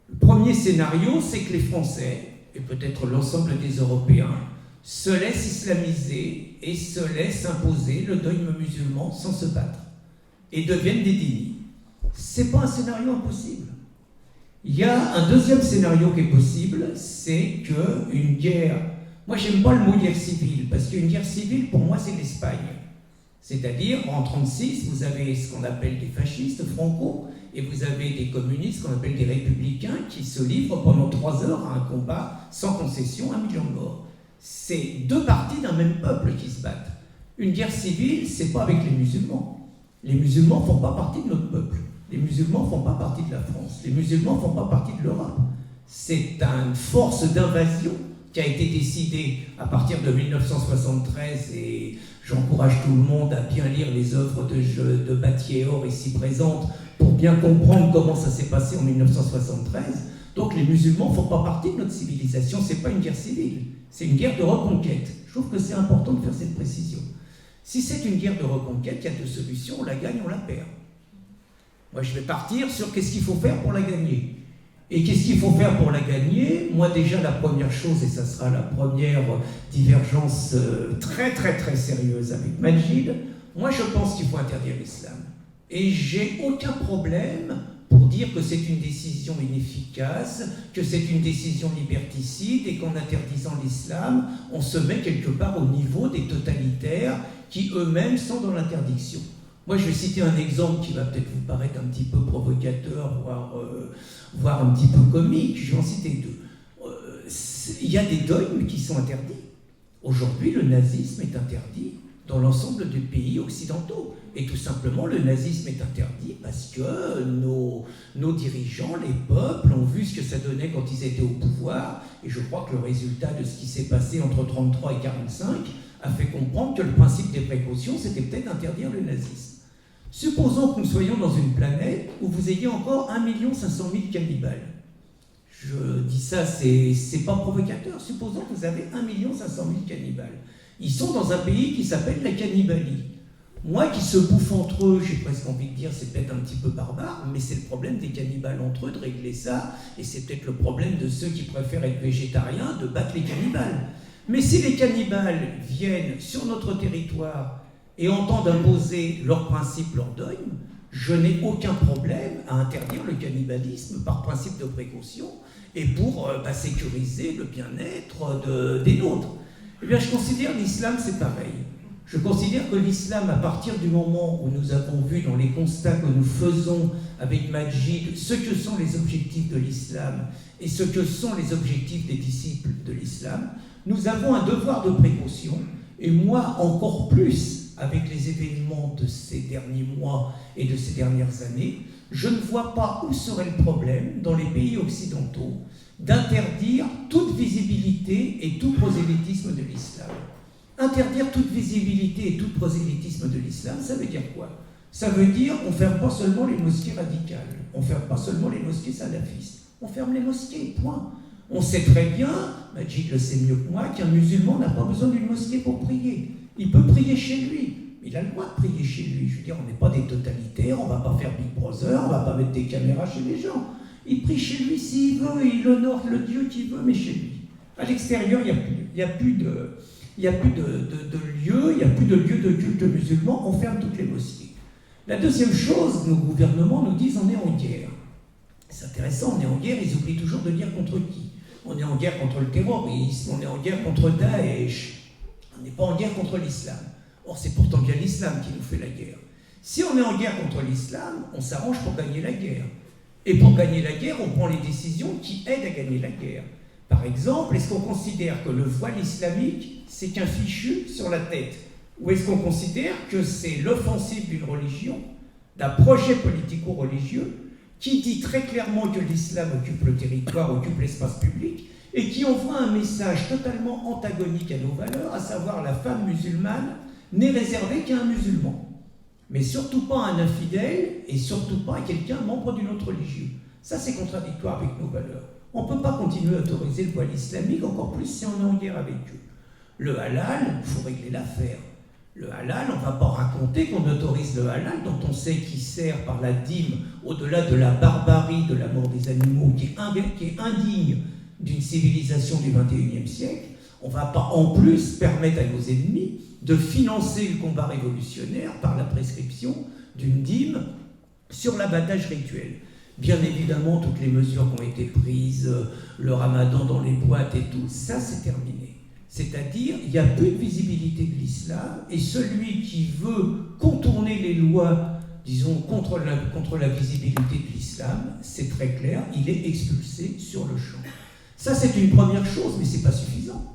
Le premier scénario, c'est que les Français, et peut-être l'ensemble des Européens, se laissent islamiser et se laissent imposer le dogme musulman sans se battre et deviennent des dhimmis. C'est pas un scénario impossible. Il y a un deuxième scénario qui est possible, c'est qu'une guerre... Moi, j'aime pas le mot guerre civile, parce qu'une guerre civile, pour moi, c'est l'Espagne. C'est-à-dire, en 1936, vous avez ce qu'on appelle des fascistes, Franco, et vous avez des communistes, qu'on appelle des républicains, qui se livrent pendant 3 heures à un combat sans concession, 1 million de morts. C'est 2 parties d'un même peuple qui se battent. Une guerre civile, c'est pas avec les musulmans. Les musulmans ne font pas partie de notre peuple. Les musulmans ne font pas partie de la France. Les musulmans ne font pas partie de l'Europe. C'est une force d'invasion qui a été décidée à partir de 1973, et j'encourage tout le monde à bien lire les œuvres de Battier-Or ici présentes pour bien comprendre comment ça s'est passé en 1973. Donc les musulmans ne font pas partie de notre civilisation, ce n'est pas une guerre civile, c'est une guerre de reconquête. Je trouve que c'est important de faire cette précision. Si c'est une guerre de reconquête, il y a 2 solutions, on la gagne, on la perd. Moi je vais partir sur qu'est-ce qu'il faut faire pour la gagner. Et qu'est-ce qu'il faut faire pour la gagner? Moi déjà la première chose, et ça sera la première divergence très très très sérieuse avec Majid, moi je pense qu'il faut interdire l'islam. Et j'ai aucun problème pour dire que c'est une décision inefficace, que c'est une décision liberticide et qu'en interdisant l'islam, on se met quelque part au niveau des totalitaires qui eux-mêmes sont dans l'interdiction. Moi, je vais citer un exemple qui va peut-être vous paraître un petit peu provocateur, voire un petit peu comique. Je vais en citer 2. Il y a des dogmes qui sont interdits. Aujourd'hui, le nazisme est interdit dans l'ensemble des pays occidentaux. Et tout simplement, le nazisme est interdit parce que nos dirigeants, les peuples, ont vu ce que ça donnait quand ils étaient au pouvoir. Et je crois que le résultat de ce qui s'est passé entre 1933 et 1945 a fait comprendre que le principe des précautions, c'était peut-être interdire le nazisme. Supposons que nous soyons dans une planète où vous ayez encore 1 500 000 cannibales. Je dis ça, c'est pas provocateur. Supposons que vous avez 1 500 000 cannibales. Ils sont dans un pays qui s'appelle la cannibalie. Moi, qui se bouffent entre eux, j'ai presque envie de dire, c'est peut-être un petit peu barbare, mais c'est le problème des cannibales entre eux de régler ça, et c'est peut-être le problème de ceux qui préfèrent être végétariens de battre les cannibales. Mais si les cannibales viennent sur notre territoire et entendent imposer leurs principes, leurs dogmes, je n'ai aucun problème à interdire le cannibalisme par principe de précaution et pour sécuriser le bien-être des nôtres. Eh bien, je considère l'islam, c'est pareil. Je considère que l'islam, à partir du moment où nous avons vu dans les constats que nous faisons avec Majid ce que sont les objectifs de l'islam et ce que sont les objectifs des disciples de l'islam, nous avons un devoir de précaution, et moi encore plus, avec les événements de ces derniers mois et de ces dernières années, je ne vois pas où serait le problème dans les pays occidentaux d'interdire toute visibilité et tout prosélytisme de l'islam. Interdire toute visibilité et tout prosélytisme de l'islam, ça veut dire quoi? Ça veut dire on ne ferme pas seulement les mosquées radicales, on ne ferme pas seulement les mosquées salafistes, on ferme les mosquées, point. On sait très bien, Majid le sait mieux que moi, qu'un musulman n'a pas besoin d'une mosquée pour prier. Il peut prier chez lui. Il a le droit de prier chez lui. Je veux dire, on n'est pas des totalitaires, on ne va pas faire Big Brother, on ne va pas mettre des caméras chez les gens. Il prie chez lui s'il veut, et il honore le Dieu qu'il veut, mais chez lui. À l'extérieur, il n'y a plus de lieux, il n'y a plus de lieux de culte musulman, on ferme toutes les mosquées. La deuxième chose, nos gouvernements nous disent on est en guerre. C'est intéressant, on est en guerre, ils oublient toujours de dire contre qui. On est en guerre contre le terrorisme, on est en guerre contre Daesh, on n'est pas en guerre contre l'islam. Or, c'est pourtant bien l'islam qui nous fait la guerre. Si on est en guerre contre l'islam, on s'arrange pour gagner la guerre. Et pour gagner la guerre, on prend les décisions qui aident à gagner la guerre. Par exemple, est-ce qu'on considère que le voile islamique, c'est qu'un fichu sur la tête? Ou est-ce qu'on considère que c'est l'offensive d'une religion, d'un projet politico-religieux, qui dit très clairement que l'islam occupe le territoire, occupe l'espace public, et qui envoie un message totalement antagonique à nos valeurs, à savoir la femme musulmane n'est réservée qu'à un musulman, mais surtout pas à un infidèle, et surtout pas à quelqu'un membre d'une autre religion. Ça, c'est contradictoire avec nos valeurs. On ne peut pas continuer à autoriser le voile islamique, encore plus si on est en guerre avec eux. Le halal, il faut régler l'affaire. Le halal, on ne va pas raconter qu'on autorise le halal, dont on sait qu'il sert par la dîme, au-delà de la barbarie de la mort des animaux, qui est indigne d'une civilisation du XXIe siècle. On ne va pas en plus permettre à nos ennemis de financer le combat révolutionnaire par la prescription d'une dîme sur l'abattage rituel. Bien évidemment, toutes les mesures qui ont été prises, le ramadan dans les boîtes et tout, ça c'est terminé. C'est-à-dire, il n'y a plus de visibilité de l'islam, et celui qui veut contourner les lois, disons, contre la visibilité de l'islam, c'est très clair, il est expulsé sur le champ. Ça, c'est une première chose, mais ce n'est pas suffisant.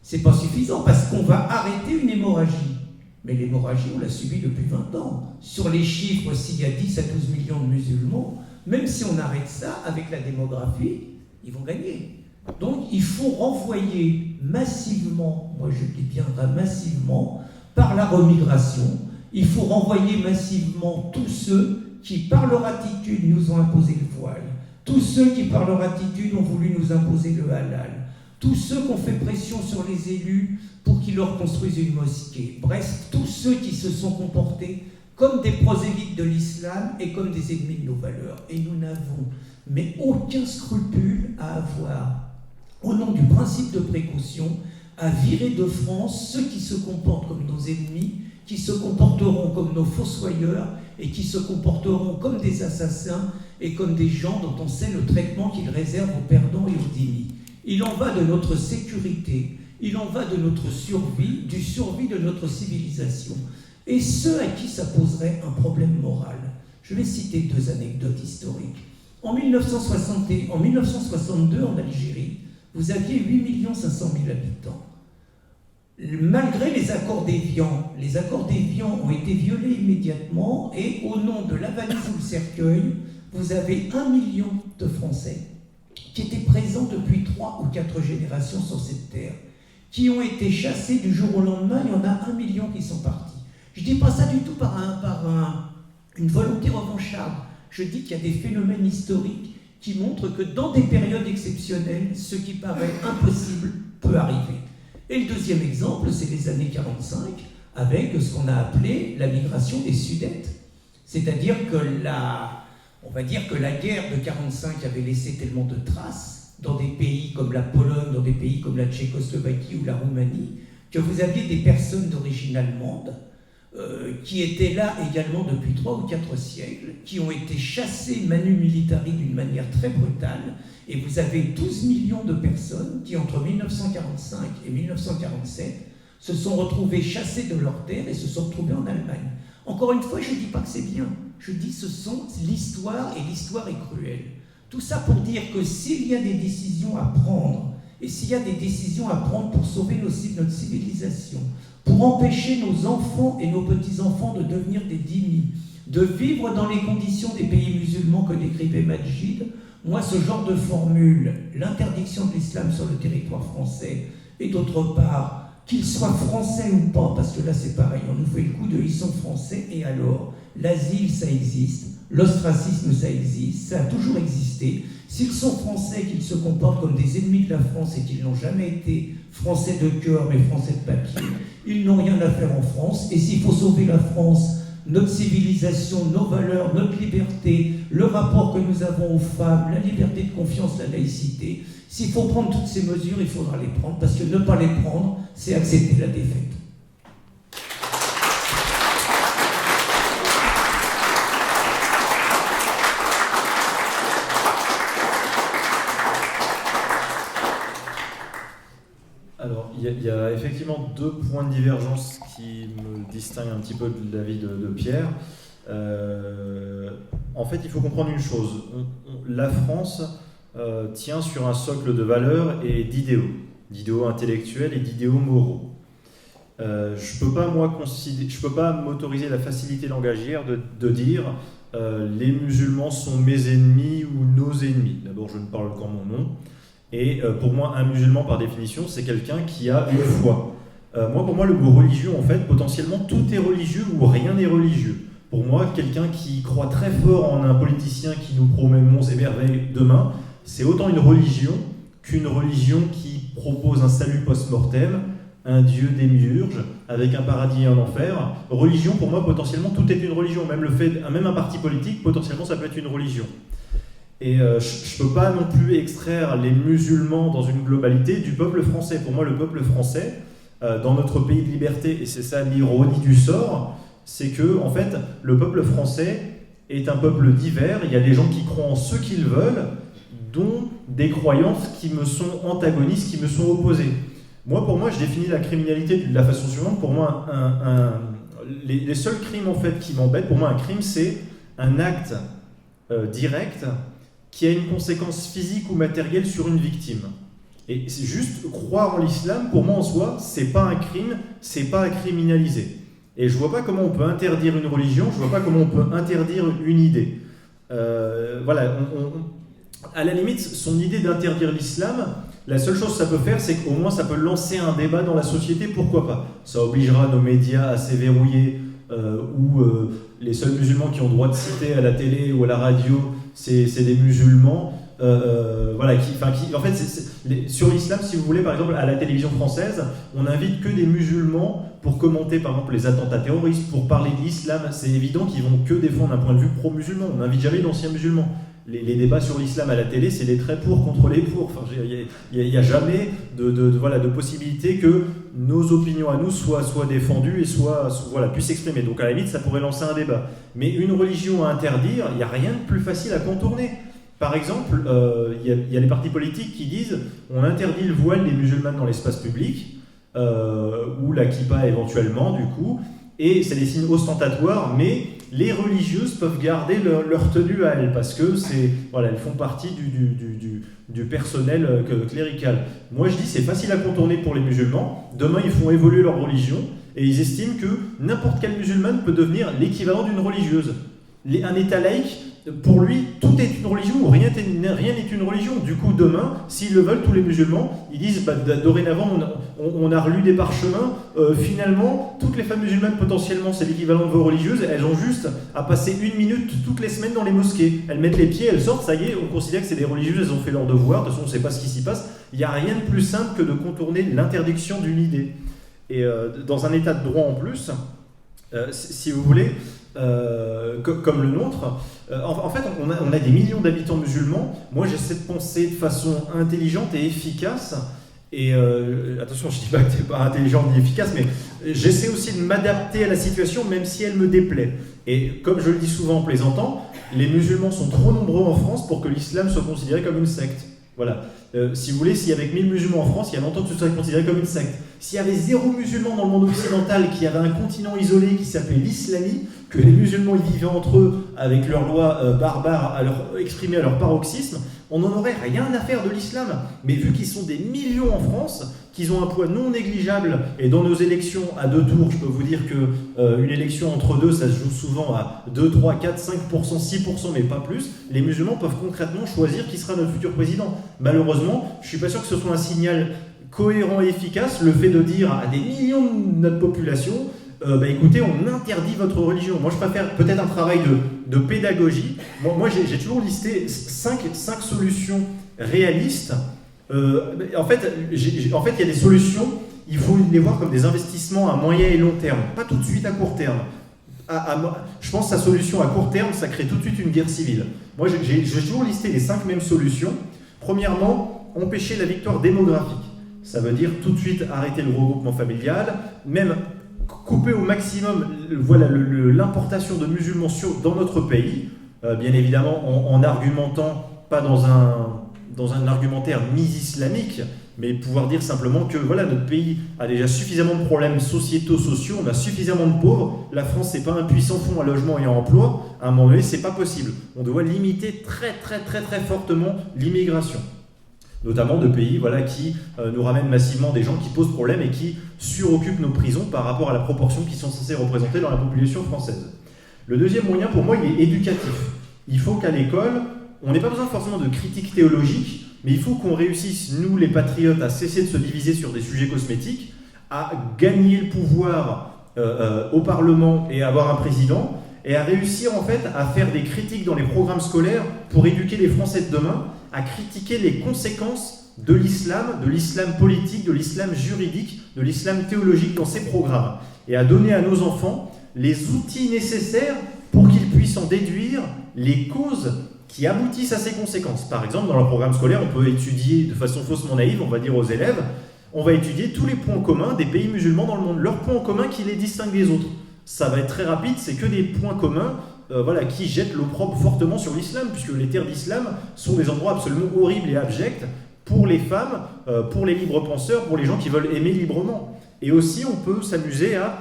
C'est pas suffisant parce qu'on va arrêter une hémorragie. Mais l'hémorragie, on l'a subie depuis 20 ans. Sur les chiffres, s'il y a 10 à 12 millions de musulmans, même si on arrête ça, avec la démographie, ils vont gagner. Donc, il faut renvoyer massivement, moi je dis bien massivement, par la remigration, il faut renvoyer massivement tous ceux qui, par leur attitude, nous ont imposé le voile, tous ceux qui, par leur attitude, ont voulu nous imposer le halal, tous ceux qui ont fait pression sur les élus pour qu'ils leur construisent une mosquée, bref, tous ceux qui se sont comportés comme des prosélytes de l'islam et comme des ennemis de nos valeurs. Et nous n'avons mais aucun scrupule à avoir, au nom du principe de précaution, à virer de France ceux qui se comportent comme nos ennemis, qui se comporteront comme nos fossoyeurs et qui se comporteront comme des assassins et comme des gens dont on sait le traitement qu'ils réservent aux perdants et aux dénis. Il en va de notre sécurité, il en va de notre survie, du survie de notre civilisation. Et ceux à qui ça poserait un problème moral. Je vais citer 2 anecdotes historiques. En 1962, en Algérie, vous aviez 8 500 000 habitants. Malgré les accords d'Évian ont été violés immédiatement et au nom de la valise ou le cercueil, vous avez 1 million de Français qui étaient présents depuis 3 ou 4 générations sur cette terre, qui ont été chassés du jour au lendemain. Il y en a 1 million qui sont partis. Je ne dis pas ça du tout par une volonté revancharde. Je dis qu'il y a des phénomènes historiques qui montrent que dans des périodes exceptionnelles, ce qui paraît impossible peut arriver. Et le deuxième exemple, c'est les années 45, avec ce qu'on a appelé la migration des Sudètes. C'est-à-dire que on va dire que la guerre de 45 avait laissé tellement de traces dans des pays comme la Pologne, dans des pays comme la Tchécoslovaquie ou la Roumanie, que vous aviez des personnes d'origine allemande qui étaient là également depuis 3 ou 4 siècles, qui ont été chassés manu militari d'une manière très brutale, et vous avez 12 millions de personnes qui, entre 1945 et 1947, se sont retrouvées chassées de leur terre et se sont retrouvées en Allemagne. Encore une fois, je ne dis pas que c'est bien, je dis que ce sont l'histoire, et l'histoire est cruelle. Tout ça pour dire que s'il y a des décisions à prendre, et s'il y a des décisions à prendre pour sauver notre civilisation, pour empêcher nos enfants et nos petits-enfants de devenir des dhimmis, de vivre dans les conditions des pays musulmans que décrivait Majid. Moi, ce genre de formule, l'interdiction de l'islam sur le territoire français, et d'autre part, qu'ils soient français ou pas, parce que là c'est pareil, on nous fait le coup de ils sont français, et alors, l'asile ça existe, l'ostracisme ça existe, ça a toujours existé. S'ils sont français, qu'ils se comportent comme des ennemis de la France et qu'ils n'ont jamais été français de cœur mais français de papier, ils n'ont rien à faire en France, et s'il faut sauver la France, notre civilisation, nos valeurs, notre liberté, le rapport que nous avons aux femmes, la liberté de confiance, la laïcité. S'il faut prendre toutes ces mesures, il faudra les prendre, parce que ne pas les prendre, c'est accepter la défaite. Alors, il y a effectivement deux points de divergence qui me distinguent un petit peu de l'avis de Pierre. En fait, il faut comprendre une chose. La France tient sur un socle de valeurs et d'idéaux intellectuels et d'idéaux moraux. Je peux pas m'autoriser la facilité langagière de dire les musulmans sont mes ennemis ou nos ennemis. D'abord, je ne parle qu'en mon nom. Et pour moi, un musulman, par définition, c'est quelqu'un qui a une foi. Pour moi, le mot religion, en fait, potentiellement, tout est religieux ou rien n'est religieux. Pour moi, quelqu'un qui croit très fort en un politicien qui nous promet monts et merveilles demain, c'est autant une religion qu'une religion qui propose un salut post-mortem, un Dieu démiurge, avec un paradis et un enfer. Religion, pour moi, potentiellement, tout est une religion. Même un parti politique, potentiellement, ça peut être une religion. Et je ne peux pas non plus extraire les musulmans dans une globalité du peuple français. Pour moi, le peuple français, dans notre pays de liberté, et c'est ça l'ironie du sort, c'est que, en fait, le peuple français est un peuple divers. Il y a des gens qui croient en ce qu'ils veulent, dont des croyances qui me sont antagonistes, qui me sont opposées. Pour moi, je définis la criminalité de la façon suivante. Pour moi, les seuls crimes, en fait, qui m'embêtent, pour moi, un crime, c'est un acte direct qui a une conséquence physique ou matérielle sur une victime. Et c'est juste croire en l'islam, pour moi en soi, c'est pas un crime, c'est pas à criminaliser. Et je vois pas comment on peut interdire une religion, je vois pas comment on peut interdire une idée. À la limite, son idée d'interdire l'islam, la seule chose que ça peut faire, c'est qu'au moins ça peut lancer un débat dans la société, pourquoi pas. Ça obligera nos médias à s'éverrouiller, les seuls musulmans qui ont droit de citer à la télé ou à la radio, c'est des musulmans. Sur l'islam, si vous voulez, par exemple, à la télévision française, on n'invite que des musulmans pour commenter, par exemple, les attentats terroristes, pour parler de l'islam. C'est évident qu'ils vont que défendre un point de vue pro-musulman. On n'invite jamais d'anciens musulmans. Les débats sur l'islam à la télé, c'est les très pour contre les pour. Il n'y a jamais de possibilité que nos opinions à nous soient défendues et puissent s'exprimer. Donc à la limite, ça pourrait lancer un débat. Mais une religion à interdire, il n'y a rien de plus facile à contourner. Par exemple, il y a les partis politiques qui disent on interdit le voile des musulmanes dans l'espace public, ou la kippa éventuellement, du coup, et c'est des signes ostentatoires, mais les religieuses peuvent garder leur tenue à elles, parce que elles font partie du personnel clérical. Moi je dis c'est facile à contourner pour les musulmans, demain ils font évoluer leur religion, et ils estiment que n'importe quelle musulmane peut devenir l'équivalent d'une religieuse. Un État laïque, pour lui, tout est une religion ou rien n'est une religion. Du coup, demain, s'ils le veulent, tous les musulmans, ils disent dorénavant, on a relu des parchemins, finalement, toutes les femmes musulmanes, potentiellement, c'est l'équivalent de vos religieuses, elles ont juste à passer 1 minute toutes les semaines dans les mosquées. Elles mettent les pieds, elles sortent, ça y est, on considère que c'est des religieuses, elles ont fait leur devoir, de toute façon, on ne sait pas ce qui s'y passe. Il n'y a rien de plus simple que de contourner l'interdiction d'une idée. Et dans un état de droit en plus, si vous voulez, comme le nôtre, en fait on a des millions d'habitants musulmans. Moi j'essaie de penser de façon intelligente et efficace, et attention, je ne dis pas que tu n'es pas intelligent ni efficace, mais j'essaie aussi de m'adapter à la situation même si elle me déplaît. Et comme je le dis souvent en plaisantant, les musulmans sont trop nombreux en France pour que l'islam soit considéré comme une secte. Voilà. Si vous voulez, s'il y avait 1000 musulmans en France, il y a longtemps que ce serait considéré comme une secte. S'il y avait 0 musulmans dans le monde occidental, qui avait un continent isolé qui s'appelait l'Islamie, que les musulmans y vivaient entre eux avec leurs lois barbares exprimées à leur paroxysme, on n'en aurait rien à faire de l'islam. Mais vu qu'ils sont des millions en France, qu'ils ont un poids non négligeable, et dans nos élections à 2 tours, je peux vous dire qu'une élection entre deux, ça se joue souvent à 2, 3, 4, 5%, 6%, mais pas plus, les musulmans peuvent concrètement choisir qui sera notre futur président. Malheureusement, je ne suis pas sûr que ce soit un signal cohérent et efficace, le fait de dire à des millions de notre population, écoutez, on interdit votre religion. Moi, je préfère peut-être un travail de pédagogie. Moi j'ai toujours listé 5 solutions réalistes. En fait, il y a des solutions, il faut les voir comme des investissements à moyen et long terme, pas tout de suite à court terme. Je pense que sa solution à court terme, ça crée tout de suite une guerre civile. Moi, j'ai toujours listé les 5 mêmes solutions. Premièrement, empêcher la victoire démographique. Ça veut dire tout de suite arrêter le regroupement familial, même couper au maximum l'importation de musulmans dans notre pays, bien évidemment en argumentant, pas dans un argumentaire mis-islamique, mais pouvoir dire simplement que notre pays a déjà suffisamment de problèmes sociaux, on a suffisamment de pauvres, la France c'est pas un puissant fonds à logement et à emploi, à un moment donné c'est pas possible. On doit limiter très très très très fortement l'immigration, notamment de pays qui nous ramènent massivement des gens qui posent problème et qui suroccupent nos prisons par rapport à la proportion qu'ils sont censés représenter dans la population française. Le deuxième moyen pour moi il est éducatif. Il faut qu'à l'école, on n'ait pas besoin forcément de critique théologique, mais il faut qu'on réussisse, nous les patriotes, à cesser de se diviser sur des sujets cosmétiques, à gagner le pouvoir au Parlement et avoir un président, et à réussir en fait à faire des critiques dans les programmes scolaires pour éduquer les Français de demain, à critiquer les conséquences de l'islam politique, de l'islam juridique, de l'islam théologique dans ces programmes, et à donner à nos enfants les outils nécessaires pour qu'ils puissent en déduire les causes qui aboutissent à ces conséquences. Par exemple, dans le programme scolaire, on peut étudier de façon faussement naïve, on va dire aux élèves, on va étudier tous les points communs des pays musulmans dans le monde, leurs points communs qui les distinguent des autres. Ça va être très rapide, c'est que des points communs qui jettent l'opprobre fortement sur l'islam, puisque les terres d'islam sont des endroits absolument horribles et abjects pour les femmes, pour les libres penseurs, pour les gens qui veulent aimer librement. Et aussi, on peut s'amuser à,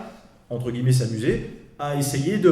entre guillemets s'amuser, à essayer de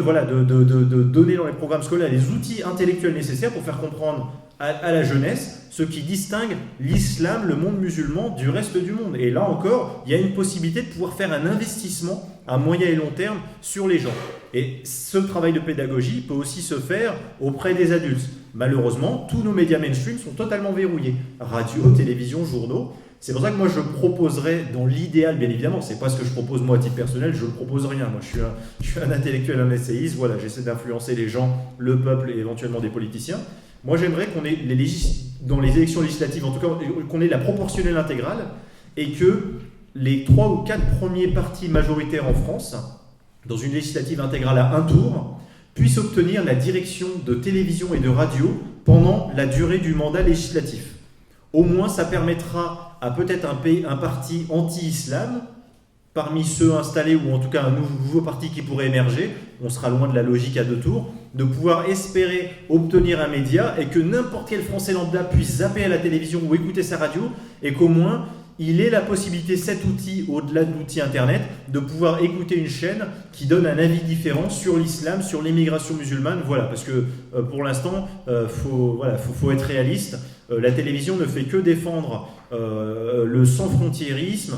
donner dans les programmes scolaires les outils intellectuels nécessaires pour faire comprendre à la jeunesse ce qui distingue l'islam, le monde musulman, du reste du monde. Et là encore, il y a une possibilité de pouvoir faire un investissement à moyen et long terme sur les gens. Et ce travail de pédagogie peut aussi se faire auprès des adultes. Malheureusement, tous nos médias mainstream sont totalement verrouillés. Radio, télévision, journaux. C'est pour ça que moi je proposerais, dans l'idéal bien évidemment, c'est pas ce que je propose moi à titre personnel, je ne propose rien. Moi je suis un intellectuel, un essayiste, j'essaie d'influencer les gens, le peuple et éventuellement des politiciens. Moi j'aimerais qu'on ait dans les élections législatives, en tout cas qu'on ait la proportionnelle intégrale et que les 3 ou 4 premiers partis majoritaires en France, dans une législative intégrale à un tour, puissent obtenir la direction de télévision et de radio pendant la durée du mandat législatif. Au moins, ça permettra à peut-être un parti anti-islam, parmi ceux installés, ou en tout cas un nouveau parti qui pourrait émerger, on sera loin de la logique à 2 tours, de pouvoir espérer obtenir un média et que n'importe quel Français lambda puisse zapper à la télévision ou écouter sa radio, et qu'au moins il ait la possibilité, cet outil, au-delà de l'outil internet, de pouvoir écouter une chaîne qui donne un avis différent sur l'islam, sur l'immigration musulmane, parce que pour l'instant, faut être réaliste. La télévision ne fait que défendre le sans-frontiérisme.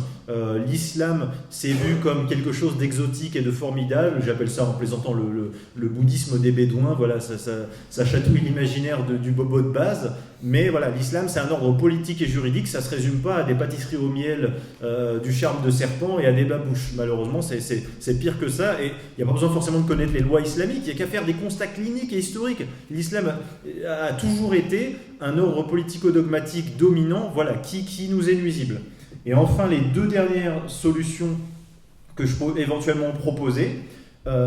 L'islam, c'est vu comme quelque chose d'exotique et de formidable. J'appelle ça, en plaisantant, le bouddhisme des bédouins. Ça chatouille l'imaginaire du bobo de base. Mais l'islam, c'est un ordre politique et juridique. Ça ne se résume pas à des pâtisseries au miel, du charme de serpent et à des babouches. Malheureusement, c'est pire que ça. Et il n'y a pas besoin forcément de connaître les lois islamiques. Il n'y a qu'à faire des constats cliniques et historiques. L'islam a toujours été un ordre politico-dogmatique dominant, qui nous est nuisible. Et enfin, les 2 dernières solutions que je peux éventuellement proposer,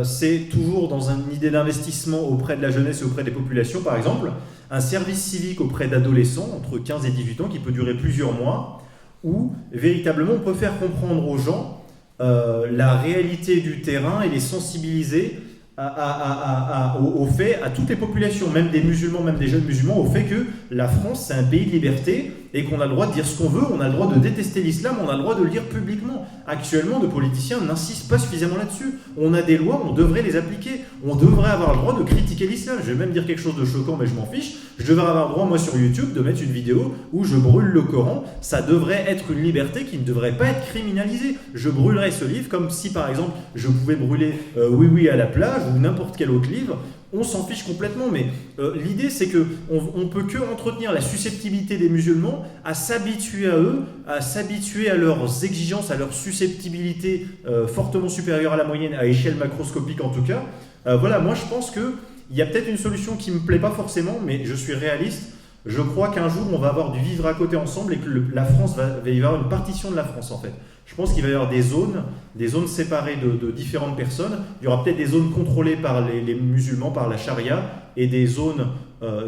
c'est toujours dans une idée d'investissement auprès de la jeunesse et auprès des populations, par exemple, un service civique auprès d'adolescents entre 15 et 18 ans qui peut durer plusieurs mois, où véritablement on peut faire comprendre aux gens la réalité du terrain et les sensibiliser au fait, à toutes les populations, même des musulmans, même des jeunes musulmans, au fait que la France, c'est un pays de liberté et qu'on a le droit de dire ce qu'on veut, on a le droit de détester l'islam, on a le droit de le dire publiquement. Actuellement, nos politiciens n'insistent pas suffisamment là-dessus. On a des lois, on devrait les appliquer. On devrait avoir le droit de critiquer l'islam. Je vais même dire quelque chose de choquant, mais je m'en fiche. Je devrais avoir le droit, moi, sur YouTube, de mettre une vidéo où je brûle le Coran. Ça devrait être une liberté qui ne devrait pas être criminalisée. Je brûlerais ce livre comme si, par exemple, je pouvais brûler Oui Oui à la plage ou n'importe quel autre livre. On s'en fiche complètement, mais l'idée c'est qu'on ne peut que entretenir la susceptibilité des musulmans à s'habituer à eux, à s'habituer à leurs exigences, à leur susceptibilité fortement supérieure à la moyenne, à échelle macroscopique en tout cas. Voilà, moi je pense qu'il y a peut-être une solution qui ne me plaît pas forcément, mais je suis réaliste. Je crois qu'un jour on va avoir du vivre à côté ensemble et que la France va y avoir une partition de la France en fait. Je pense qu'il va y avoir des zones séparées de différentes personnes. Il y aura peut-être des zones contrôlées par les musulmans, par la charia, et des zones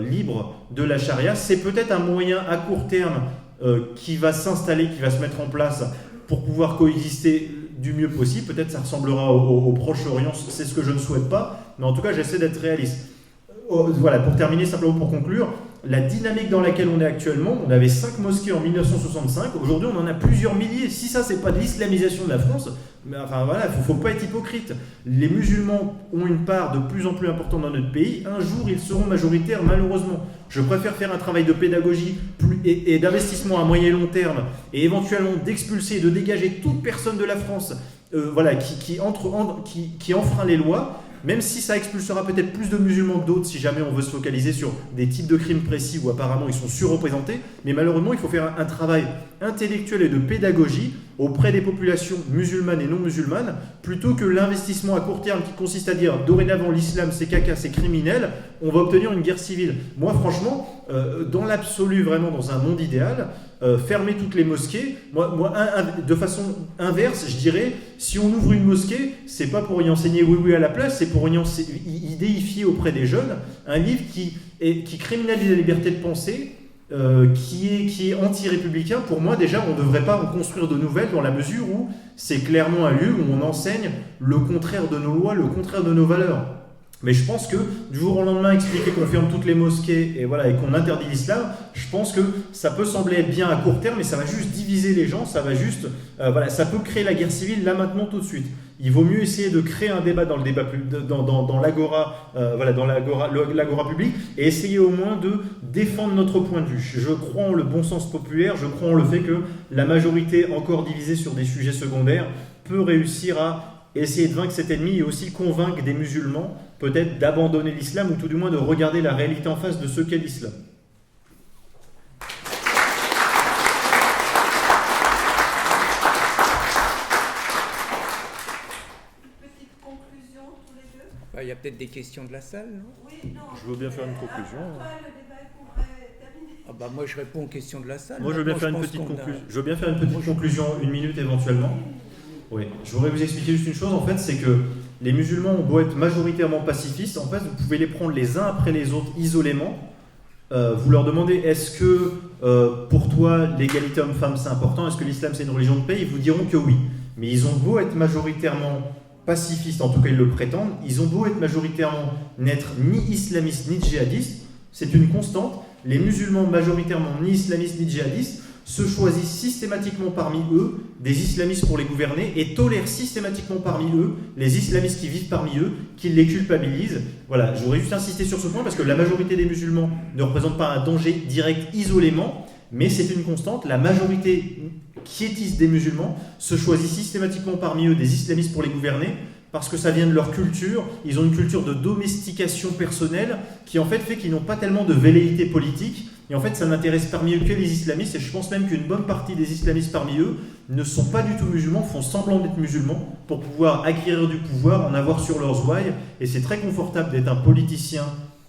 libres de la charia. C'est peut-être un moyen à court terme qui va s'installer, qui va se mettre en place pour pouvoir coexister du mieux possible. Peut-être ça ressemblera au Proche-Orient, c'est ce que je ne souhaite pas, mais en tout cas j'essaie d'être réaliste. Voilà, pour terminer, simplement pour conclure, la dynamique dans laquelle on est actuellement, on avait 5 mosquées en 1965, aujourd'hui on en a plusieurs milliers. Si ça c'est pas de l'islamisation de la France, mais enfin voilà, faut pas être hypocrite. Les musulmans ont une part de plus en plus importante dans notre pays, un jour ils seront majoritaires malheureusement. Je préfère faire un travail de pédagogie et d'investissement à moyen et long terme, et éventuellement d'expulser, de dégager toute personne de la France voilà, qui enfreint les lois, même si ça expulsera peut-être plus de musulmans que d'autres si jamais on veut se focaliser sur des types de crimes précis où apparemment ils sont surreprésentés, mais malheureusement il faut faire un travail intellectuel et de pédagogie auprès des populations musulmanes et non musulmanes, plutôt que l'investissement à court terme qui consiste à dire dorénavant l'islam c'est caca, c'est criminel, on va obtenir une guerre civile. Moi franchement, dans l'absolu, vraiment dans un monde idéal, fermer toutes les mosquées, de façon inverse, je dirais, si on ouvre une mosquée, c'est pas pour y enseigner oui oui à la place, c'est pour y déifier auprès des jeunes un livre qui criminalise la liberté de penser, qui est anti-républicain. Pour moi déjà on ne devrait pas en construire de nouvelles dans la mesure où c'est clairement un lieu où on enseigne le contraire de nos lois, le contraire de nos valeurs. Mais je pense que du jour au lendemain expliquer qu'on ferme toutes les mosquées et qu'on interdit l'islam, je pense que ça peut sembler être bien à court terme, mais ça va juste diviser les gens, ça va juste ça peut créer la guerre civile là maintenant tout de suite. Il vaut mieux essayer de créer un débat dans le débat dans l'agora, dans l'agora publique, et essayer au moins de défendre notre point de vue. Je crois en le bon sens populaire, je crois en le fait que la majorité encore divisée sur des sujets secondaires peut réussir à essayer de vaincre cet ennemi et aussi convaincre des musulmans peut-être d'abandonner l'islam ou tout du moins de regarder la réalité en face de ce qu'est l'islam. Petite conclusion tous les deux. Il y a peut-être des questions de la salle, non ? Oui, non. Je veux bien faire une conclusion. Après, le débat pourrait terminer. Moi je réponds aux questions de la salle. Moi je veux bien faire une petite conclusion. Je veux bien faire une petite conclusion, 1 minute éventuellement. Oui, je voudrais vous expliquer juste une chose, en fait, c'est que les musulmans ont beau être majoritairement pacifistes, en fait, vous pouvez les prendre les uns après les autres isolément. Vous leur demandez, est-ce que pour toi, l'égalité homme-femme, c'est important ? Est-ce que l'islam, c'est une religion de paix ? Ils vous diront que oui. Mais ils ont beau être majoritairement pacifistes, en tout cas ils le prétendent, ils ont beau être majoritairement n'être ni islamistes ni djihadistes, c'est une constante. Les musulmans majoritairement ni islamistes ni djihadistes se choisissent systématiquement parmi eux des islamistes pour les gouverner et tolèrent systématiquement parmi eux les islamistes qui vivent parmi eux, qui les culpabilisent. Voilà, je voudrais juste insister sur ce point parce que la majorité des musulmans ne représente pas un danger direct isolément, mais c'est une constante. La majorité quiétiste des musulmans se choisit systématiquement parmi eux des islamistes pour les gouverner parce que ça vient de leur culture. Ils ont une culture de domestication personnelle qui en fait qu'ils n'ont pas tellement de velléité politique. Et en fait, ça n'intéresse parmi eux que les islamistes, et je pense même qu'une bonne partie des islamistes parmi eux ne sont pas du tout musulmans, font semblant d'être musulmans pour pouvoir acquérir du pouvoir, en avoir sur leurs ouailles, et c'est très confortable d'être un politicien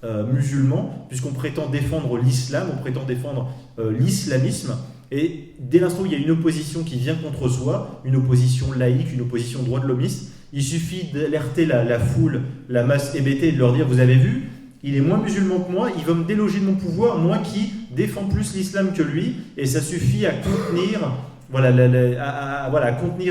musulman, puisqu'on prétend défendre l'islam, on prétend défendre l'islamisme, et dès l'instant où il y a une opposition qui vient contre soi, une opposition laïque, une opposition droit de l'homiste, il suffit d'alerter la foule, la masse hébétée, et de leur dire, vous avez vu ? Il est moins musulman que moi, il va me déloger de mon pouvoir, moi qui défends plus l'islam que lui, et ça suffit à contenir,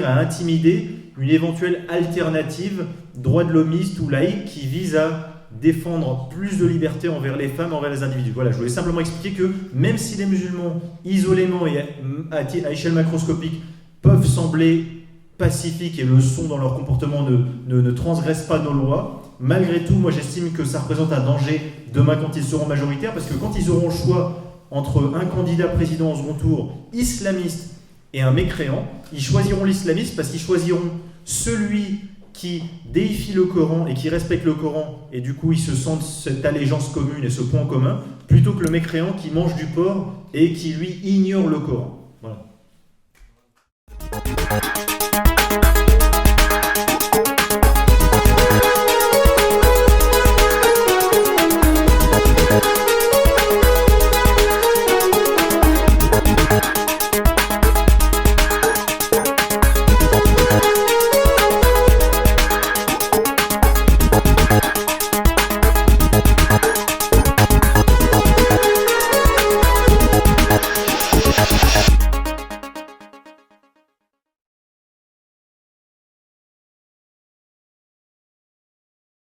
à intimider une éventuelle alternative droit de l'homiste ou laïque qui vise à défendre plus de liberté envers les femmes, envers les individus. Voilà, je voulais simplement expliquer que même si les musulmans, isolément et à échelle macroscopique, peuvent sembler pacifiques et le sont dans leur comportement, ne transgressent pas nos lois, malgré tout, moi j'estime que ça représente un danger demain quand ils seront majoritaires, parce que quand ils auront le choix entre un candidat président au second tour islamiste et un mécréant, ils choisiront l'islamiste parce qu'ils choisiront celui qui déifie le Coran et qui respecte le Coran, et du coup ils se sentent cette allégeance commune et ce point commun, plutôt que le mécréant qui mange du porc et qui lui ignore le Coran.